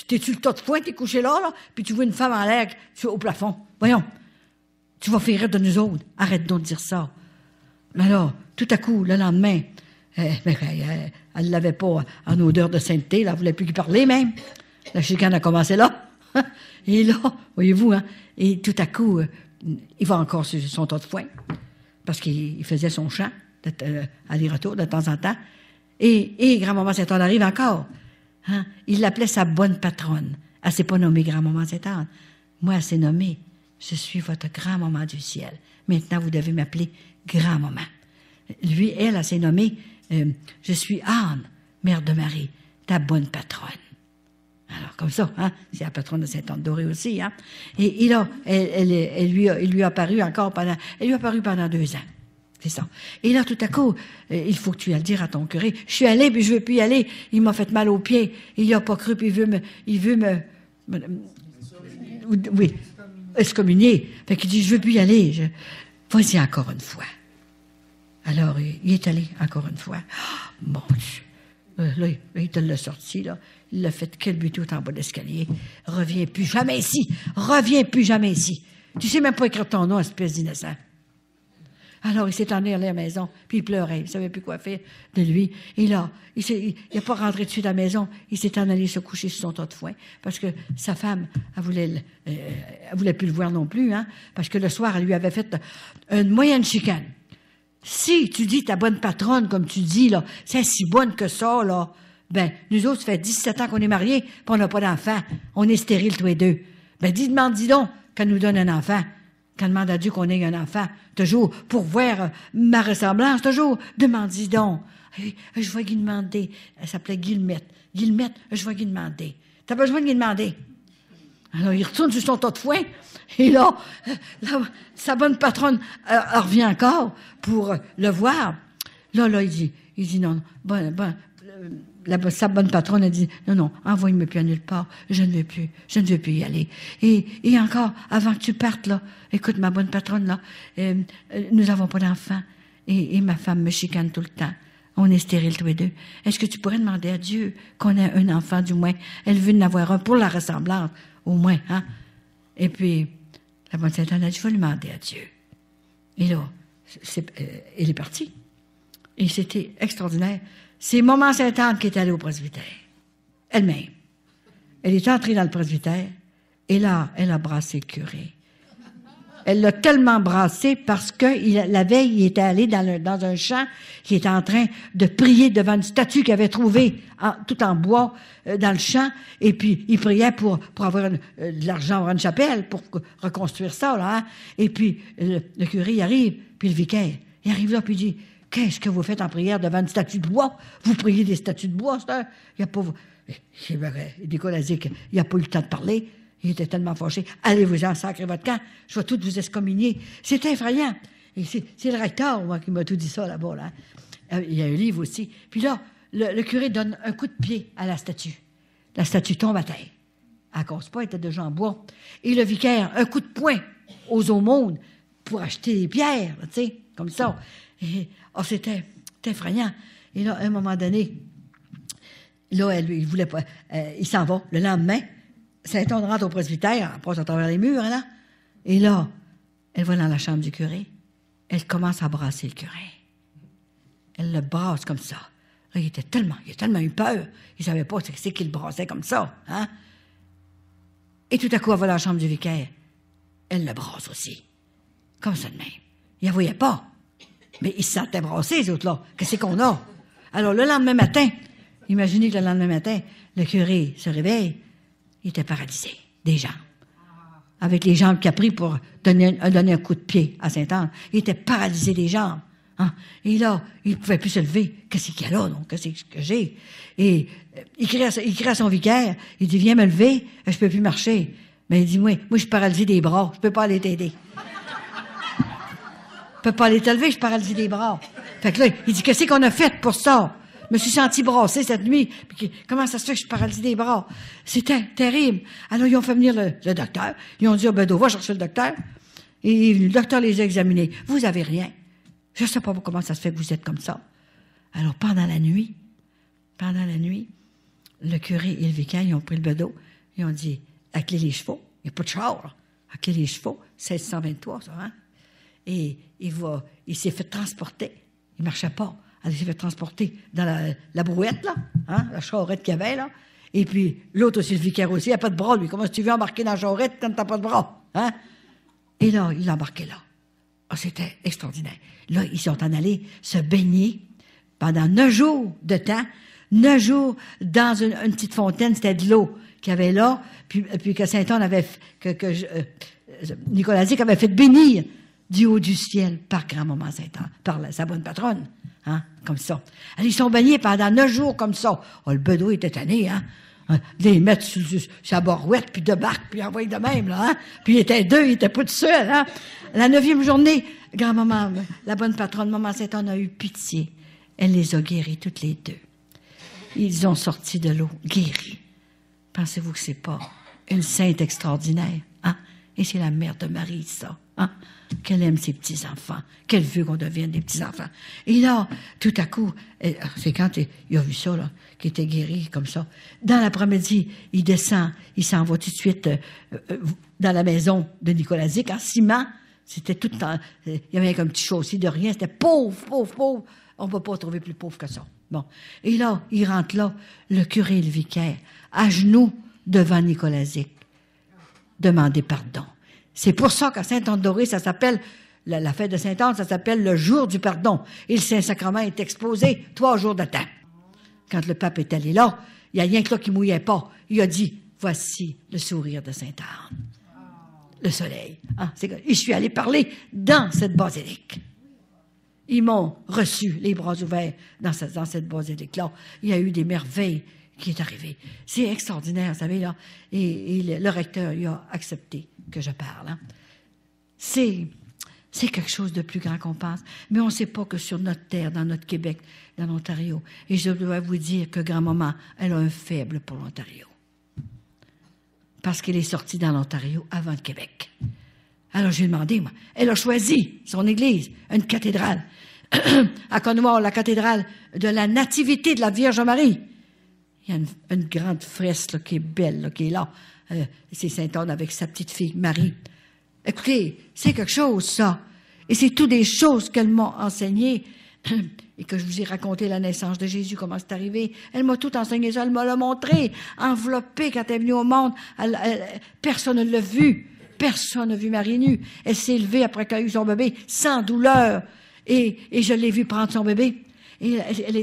T'es-tu le tas de foin, t'es couché là, puis tu vois une femme en l'air au plafond. Voyons, tu vas faire rire de nous autres. Arrête donc de dire ça. Mais alors, tout à coup, le lendemain, elle ne l'avait pas en odeur de sainteté, elle ne voulait plus lui parler même. La chicane a commencé là. Et là, voyez-vous, hein, et tout à coup, il va encore sur son tas de foin, parce qu'il faisait son chant, aller-retour de temps en temps. Et grand-maman Sainte-Anne arrive encore. Hein? Il l'appelait sa bonne patronne. Elle ne s'est pas nommée grand-maman Sainte-Anne. Moi, elle s'est nommée, je suis votre grand-maman du ciel. Maintenant, vous devez m'appeler grand-maman. Lui, elle s'est nommée, je suis Anne, mère de Marie, ta bonne patronne. Alors, comme ça, hein, c'est la patronne de Sainte-Anne-d'Auray aussi, hein. Et là, elle lui a apparu pendant 2 ans. C'est ça. Et là, tout à coup, il faut que tu ailles le dire à ton curé. Je suis allée, puis je veux plus y aller. Il m'a fait mal aux pieds. Il n'a pas cru, puis il veut me oui, excommunier. Fait qu'il dit, je veux plus y aller. Vas-y encore une fois. Alors, il est allé encore une fois. Oh, mon Dieu. Là, il te l'a sorti, là. Il l'a fait culbuter tout en bas d'escalier. Reviens plus jamais ici. Reviens plus jamais ici. Tu sais même pas écrire ton nom, espèce d'innocent. Alors, il s'est emmené à la maison, puis il pleurait. Il ne savait plus quoi faire de lui. Et là, il n'a pas rentré dessus de la maison. Il s'est en allé se coucher sur son tas de foin, parce que sa femme, elle voulait plus le voir non plus, hein, parce que le soir, elle lui avait fait une moyenne chicane. Si tu dis ta bonne patronne, comme tu dis, là, c'est si bonne que ça, là, ben, nous autres, ça fait 17 ans qu'on est mariés, puis on n'a pas d'enfant. On est stériles tous les deux. Ben, dis donc qu'elle nous donne un enfant. Qu'elle demande à Dieu qu'on ait un enfant. Toujours, pour voir ma ressemblance, toujours, demande-y donc. Je vais lui demander. Elle s'appelait Guillemette. Guillemette, je vais lui demander. T'as besoin de lui demander. Alors, il retourne sur son tas de foin, et là, sa bonne patronne revient encore pour le voir. Là, il dit non, sa bonne patronne a dit, non, envoie-moi plus à nulle part, je ne veux plus y aller. Et encore, avant que tu partes, là, écoute, ma bonne patronne, là, nous n'avons pas d'enfant, et ma femme me chicane tout le temps. On est stériles tous les deux. Est-ce que tu pourrais demander à Dieu qu'on ait un enfant, du moins? Elle veut en avoir un pour la ressemblance, au moins, hein? Et puis, la bonne Sainte-Anne a dit, je vais lui demander à Dieu. Et là, elle est partie. Et c'était extraordinaire. C'est Maman Sainte-Anne qui est allée au presbytère. Elle-même. Elle est entrée dans le presbytère, et là, elle a brassé le curé. Elle l'a tellement brassé parce que la veille, il était allé dans un champ, il était en train de prier devant une statue qu'il avait trouvée tout en bois dans le champ, et puis il priait pour avoir de l'argent, avoir une chapelle, pour reconstruire ça, là, hein? Et puis le curé, il arrive, puis le vicaire, il arrive là, puis il dit, qu'est-ce que vous faites en prière devant une statue de bois? Vous priez des statues de bois, ça? Il y a pas... Nicolazic, il n'a pas eu le temps de parler. Il était tellement fâché. Allez-vous-en, sacrez votre camp. Je vais tout vous excommunier. C'est effrayant. Et c'est le recteur, moi, qui m'a tout dit ça là-bas. Là. Il y a un livre aussi. Puis là, le curé donne un coup de pied à la statue. La statue tombe à terre. Elle ne casse pas, elle était déjà en bois. Et le vicaire, un coup de poing aux aumônes pour acheter des pierres, tu sais, comme ça. Et, c'était effrayant. Et là, à un moment donné, là, il voulait pas. Il s'en va. Le lendemain, Saint-Anne rentre au presbytère, elle passe à travers les murs, là. Et là, elle va dans la chambre du curé. Elle commence à brasser le curé. Elle le brasse comme ça. Là, il a tellement eu peur. Il ne savait pas ce que c'est qu'il le brassait comme ça. Hein? Et tout à coup, elle va dans la chambre du vicaire. Elle le brasse aussi. Comme ça de même. Il ne voyait pas. Mais ils se sentaient brasser, les autres-là. Qu'est-ce qu'on a? Alors, le lendemain matin, imaginez que le lendemain matin, le curé se réveille. Il était paralysé, des jambes. Avec les jambes qu'il a pris pour donner un coup de pied à Sainte-Anne. Il était paralysé des jambes. Hein? Et là, il ne pouvait plus se lever. Qu'est-ce qu'il y a là, donc? Qu'est-ce que j'ai? Et il crie à son vicaire. Il dit, viens me lever, je ne peux plus marcher. Mais il dit, moi, je suis paralysé des bras. Je ne peux pas aller t'aider. Je ne peux pas aller te lever, je suis paralysé des bras. Fait que là, il dit, qu'est-ce qu'on a fait pour ça? Je me suis senti brasser cette nuit. Puis, comment ça se fait que je suis paralysé des bras? C'était terrible. Alors, ils ont fait venir le docteur. Ils ont dit, oh, Bedeau, va chercher le docteur. Et le docteur les a examinés. Vous avez rien. Je ne sais pas comment ça se fait que vous êtes comme ça. Alors, pendant la nuit, le curé et le vicaire, ils ont pris le Bedeau. Ils ont dit, à clé les chevaux. Il n'y a pas de char, là. À clé les chevaux. 1623, ça, hein? Et il s'est fait transporter. Il ne marchait pas. Elle s'est fait transporter dans la brouette, là, hein, la charrette qu'il y avait, là. Et puis, l'autre aussi, le vicaire aussi, il n'a pas de bras, lui. Comment tu veux embarquer dans la charrette quand tu n'as pas de bras? Hein? Et là, il embarquait là. Oh, c'était extraordinaire. Là, ils sont en allés se baigner pendant 9 jours de temps. 9 jours dans une petite fontaine, c'était de l'eau qu'il y avait là, puis que Saint-Anne avait, Nicolazic avait fait bénir du haut du ciel par grand-maman Saint-Anne, par sa bonne patronne. Hein, comme ça. Alors, ils sont baignés pendant 9 jours comme ça. Oh, le Bedeau était tanné, hein. Les mettre sur la barouette, puis de barque, puis envoyer de même, là, hein. Puis ils étaient 2, ils étaient pas tout seuls, hein. La 9e journée, grand-maman, la bonne patronne, maman Saint-Anne a eu pitié. Elle les a guéris toutes les 2. Ils ont sorti de l'eau, guéris. Pensez-vous que c'est pas une sainte extraordinaire, hein? Et c'est la mère de Marie, ça, hein? Qu'elle aime ses petits-enfants, qu'elle veut qu'on devienne des petits-enfants. Et là, tout à coup, c'est quand il a vu ça, là, qu'il était guéri comme ça. Dans l'après-midi, il descend, il s'en va tout de suite dans la maison de Nicolazic, en ciment. C'était tout le temps, il y avait comme petit chaussée de rien, c'était pauvre. On ne peut pas trouver plus pauvre que ça. Bon. Et là, il rentre là, le curé et le vicaire, à genoux devant Nicolazic, demander pardon. C'est pour ça qu'à Saint-Anne-Doré, ça s'appelle, la fête de Sainte-Anne, ça s'appelle le jour du pardon. Et le Saint-Sacrement est exposé 3 jours de temps. Quand le pape est allé là, il n'y a rien que là qui ne mouillait pas. Il a dit, voici le sourire de Sainte-Anne. Le soleil. Hein, je suis allé parler dans cette basilique. Ils m'ont reçu les bras ouverts dans cette basilique-là. Il y a eu des merveilles qui est arrivé. C'est extraordinaire, vous savez, là. Et le recteur, il a accepté que je parle. Hein. C'est quelque chose de plus grand qu'on pense. Mais on ne sait pas que sur notre terre, dans notre Québec, dans l'Ontario, et je dois vous dire que grand-maman, elle a un faible pour l'Ontario. Parce qu'elle est sortie dans l'Ontario avant le Québec. Alors j'ai demandé, moi, elle a choisi son église, une cathédrale. À Connoir, la cathédrale de la Nativité de la Vierge Marie. Il y a une grande fresque là, qui est belle, là, qui est là. C'est Sainte-Anne avec sa petite fille, Marie. Écoutez, c'est quelque chose, ça. Et c'est toutes des choses qu'elle m'a enseignées. Et que je vous ai raconté la naissance de Jésus, comment c'est arrivé. Elle m'a tout enseigné ça, elle m'a le montré, enveloppé quand elle est venue au monde. Personne ne l'a vu. Personne n'a vu Marie nue. Elle s'est levée après qu'elle a eu son bébé, sans douleur. Et je l'ai vue prendre son bébé. Et elle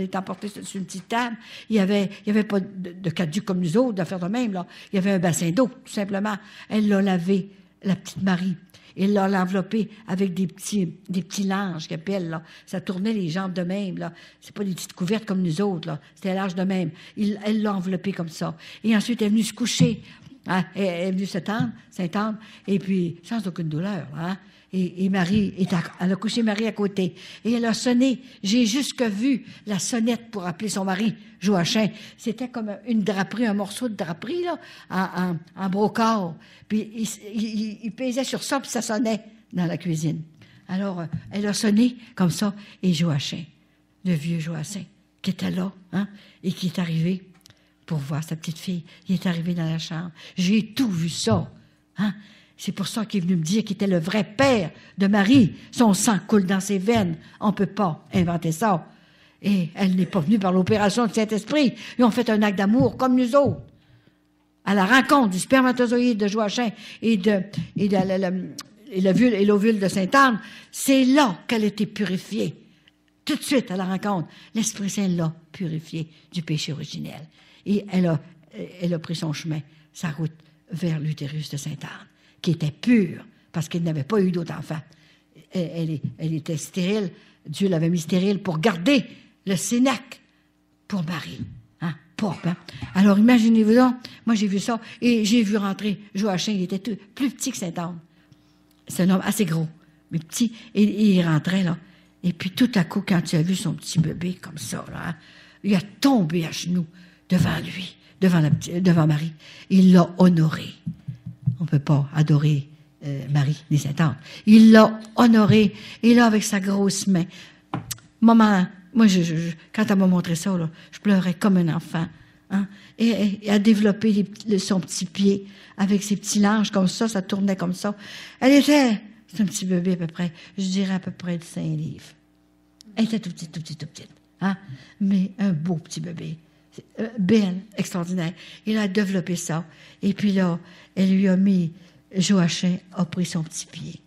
est emportée sur une petite table. Il y avait pas de caduc comme nous autres, d'affaires de même, là. Il y avait un bassin d'eau, tout simplement. Elle l'a lavé la petite Marie. Il l'a enveloppée avec des petits langes qu'ils appellent, là. Ça tournait les jambes de même, là. C'est pas des petites couvertes comme nous autres, là. C'était large de même. Elle l'a enveloppée comme ça. Et ensuite, elle est venue se coucher. Hein? Elle est venue s'étendre, et puis, sans aucune douleur, là, hein? Et Marie, elle a couché Marie à côté. Et elle a sonné. J'ai jusque vu la sonnette pour appeler son mari, Joachim. C'était comme une draperie, un morceau de draperie, là, en brocart. Puis il pesait sur ça, puis ça sonnait dans la cuisine. Alors, elle a sonné comme ça. Et Joachim, le vieux Joachim, qui était là, hein, et qui est arrivé pour voir sa petite fille. Il est arrivé dans la chambre. J'ai tout vu ça, hein. C'est pour ça qu'il est venu me dire qu'il était le vrai père de Marie. Son sang coule dans ses veines. On ne peut pas inventer ça. Et elle n'est pas venue par l'opération du Saint-Esprit. Ils ont fait un acte d'amour comme nous autres. À la rencontre du spermatozoïde de Joachim et l'ovule de Sainte-Anne, c'est là qu'elle a été purifiée. Tout de suite, à la rencontre, l'Esprit Saint l'a purifiée du péché originel. Et elle a pris son chemin, sa route vers l'utérus de Sainte-Anne, qui était pure, parce qu'elle n'avait pas eu d'autre enfant. Elle était stérile. Dieu l'avait mis stérile pour garder le Sénac pour Marie. Hein? Pauvre, hein? Alors, imaginez-vous donc, moi j'ai vu ça, et j'ai vu rentrer Joachim, il était plus petit que Sainte-Anne. C'est un homme assez gros, mais petit, et il rentrait, là. Et puis, tout à coup, quand il a vu son petit bébé comme ça, là, hein, il a tombé à genoux devant lui, devant Marie. Il l'a honoré. On ne peut pas adorer Marie ni Sainte-Anne. Il l'a honorée, et là, avec sa grosse main. Maman, moi, quand elle m'a montré ça, là, je pleurais comme un enfant. Hein? Et elle a développé son petit pied avec ses petits langes comme ça tournait comme ça. C'est un petit bébé à peu près, je dirais à peu près de 5 livres. Elle était tout petite. Hein? Mais un beau petit bébé. Belle, extraordinaire. Il a développé ça. Et puis là, elle lui a mis, Joachim a pris son petit pied.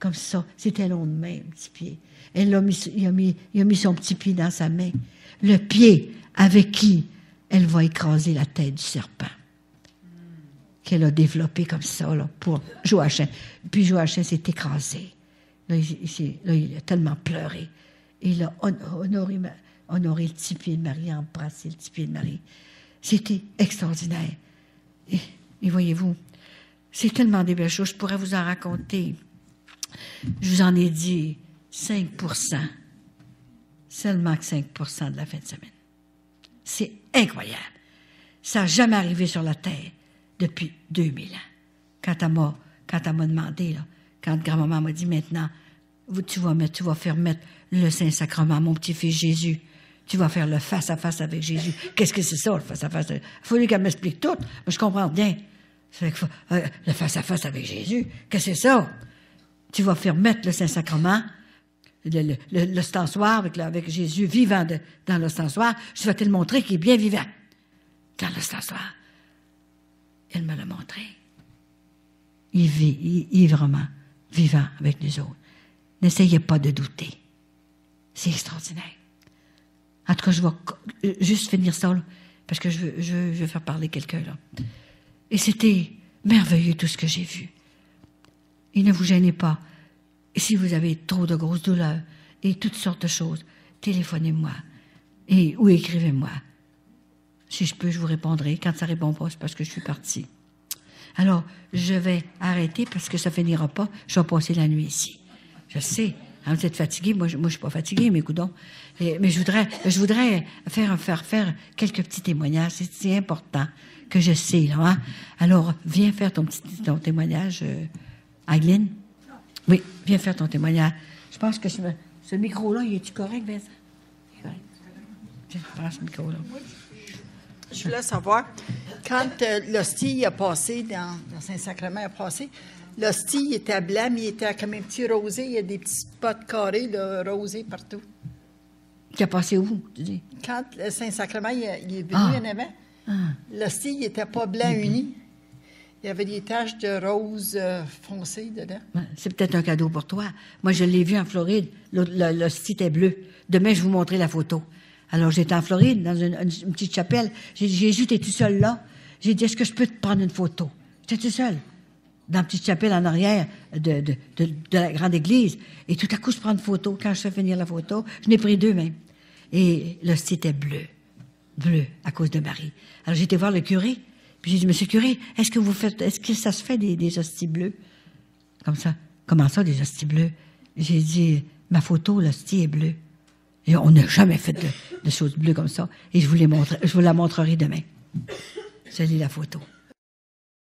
Comme ça. C'était long de main, un petit pied. Il a mis son petit pied dans sa main. Le pied avec qui elle va écraser la tête du serpent. Qu'elle a développé comme ça, là, pour Joachim. Puis Joachim s'est écrasé. Là, il a tellement pleuré. Il a honoré le petit pied de Marie, embrassé le petit pied de Marie. C'était extraordinaire. Et voyez-vous, c'est tellement des belles choses. Je pourrais vous en raconter. Je vous en ai dit 5%. Seulement que 5% de la fin de semaine. C'est incroyable. Ça n'a jamais arrivé sur la terre depuis 2000 ans. Quand elle m'a demandé, là, quand grand-maman m'a dit, maintenant, tu vas faire mettre le Saint-Sacrement à mon petit-fils Jésus. Tu vas faire le face-à-face avec Jésus. Qu'est-ce que c'est ça, le face-à-face? Il fallait qu'elle m'explique tout. Mais je comprends bien. Le face-à-face avec Jésus, qu'est-ce que c'est ça? Tu vas faire mettre le Saint-Sacrement, l'ostensoir avec Jésus vivant dans l'ostensoir. Je vais te le montrer qu'il est bien vivant dans l'ostensoir. Elle me l'a montré. Il est vraiment vivant avec nous autres. N'essayez pas de douter. C'est extraordinaire. En tout cas, je vais juste finir ça, là, parce que je veux faire parler quelqu'un, là. Et c'était merveilleux tout ce que j'ai vu. Et ne vous gênez pas. Et si vous avez trop de grosses douleurs et toutes sortes de choses, téléphonez-moi ou écrivez-moi. Si je peux, je vous répondrai. Quand ça ne répond pas, c'est parce que je suis partie. Alors, je vais arrêter parce que ça ne finira pas. Je vais passer la nuit ici. Je sais. Hein, vous êtes fatigué. Moi, je ne suis pas fatiguée, mais coudonc. Mais je voudrais faire quelques petits témoignages. C'est important que je sais, là. Hein? Alors, viens faire ton témoignage, Aileen. Oui, viens faire ton témoignage. Je pense que ce micro-là, il est-tu correct, Vincent? Correct. Je prends ce micro-là. Je voulais savoir, quand l'hostie a passé, dans Saint-Sacrement a passé, l'hostie était blanc, mais il était comme un petit rosé. Il y a des petits spots carrés de rosé partout. Qui a passé où, tu dis? Quand le Saint-Sacrement il est venu en avant, l'hostie n'était pas blanc uni. Il y avait des taches de rose foncé dedans. C'est peut-être un cadeau pour toi. Moi, je l'ai vu en Floride. L'hostie était bleue. Demain, je vous montrerai la photo. Alors, j'étais en Floride, dans une petite chapelle. Jésus, t'es tout seul là? J'ai dit, est-ce que je peux te prendre une photo? J'étais tout seul. dans la petite chapelle en arrière de la grande église. Et tout à coup, je prends une photo. Quand je fais finir la photo, je n'ai pris 2 même. Et l'hostie était bleue, à cause de Marie. Alors, j'ai été voir le curé, puis j'ai dit, Monsieur le curé, est-ce que ça se fait des hosties bleues? Comme ça. Comment ça, des hosties bleues? J'ai dit, ma photo, l'hostie est bleue. Et on n'a jamais fait de choses bleues comme ça. Et je vous la montrerai demain. Je lis la photo.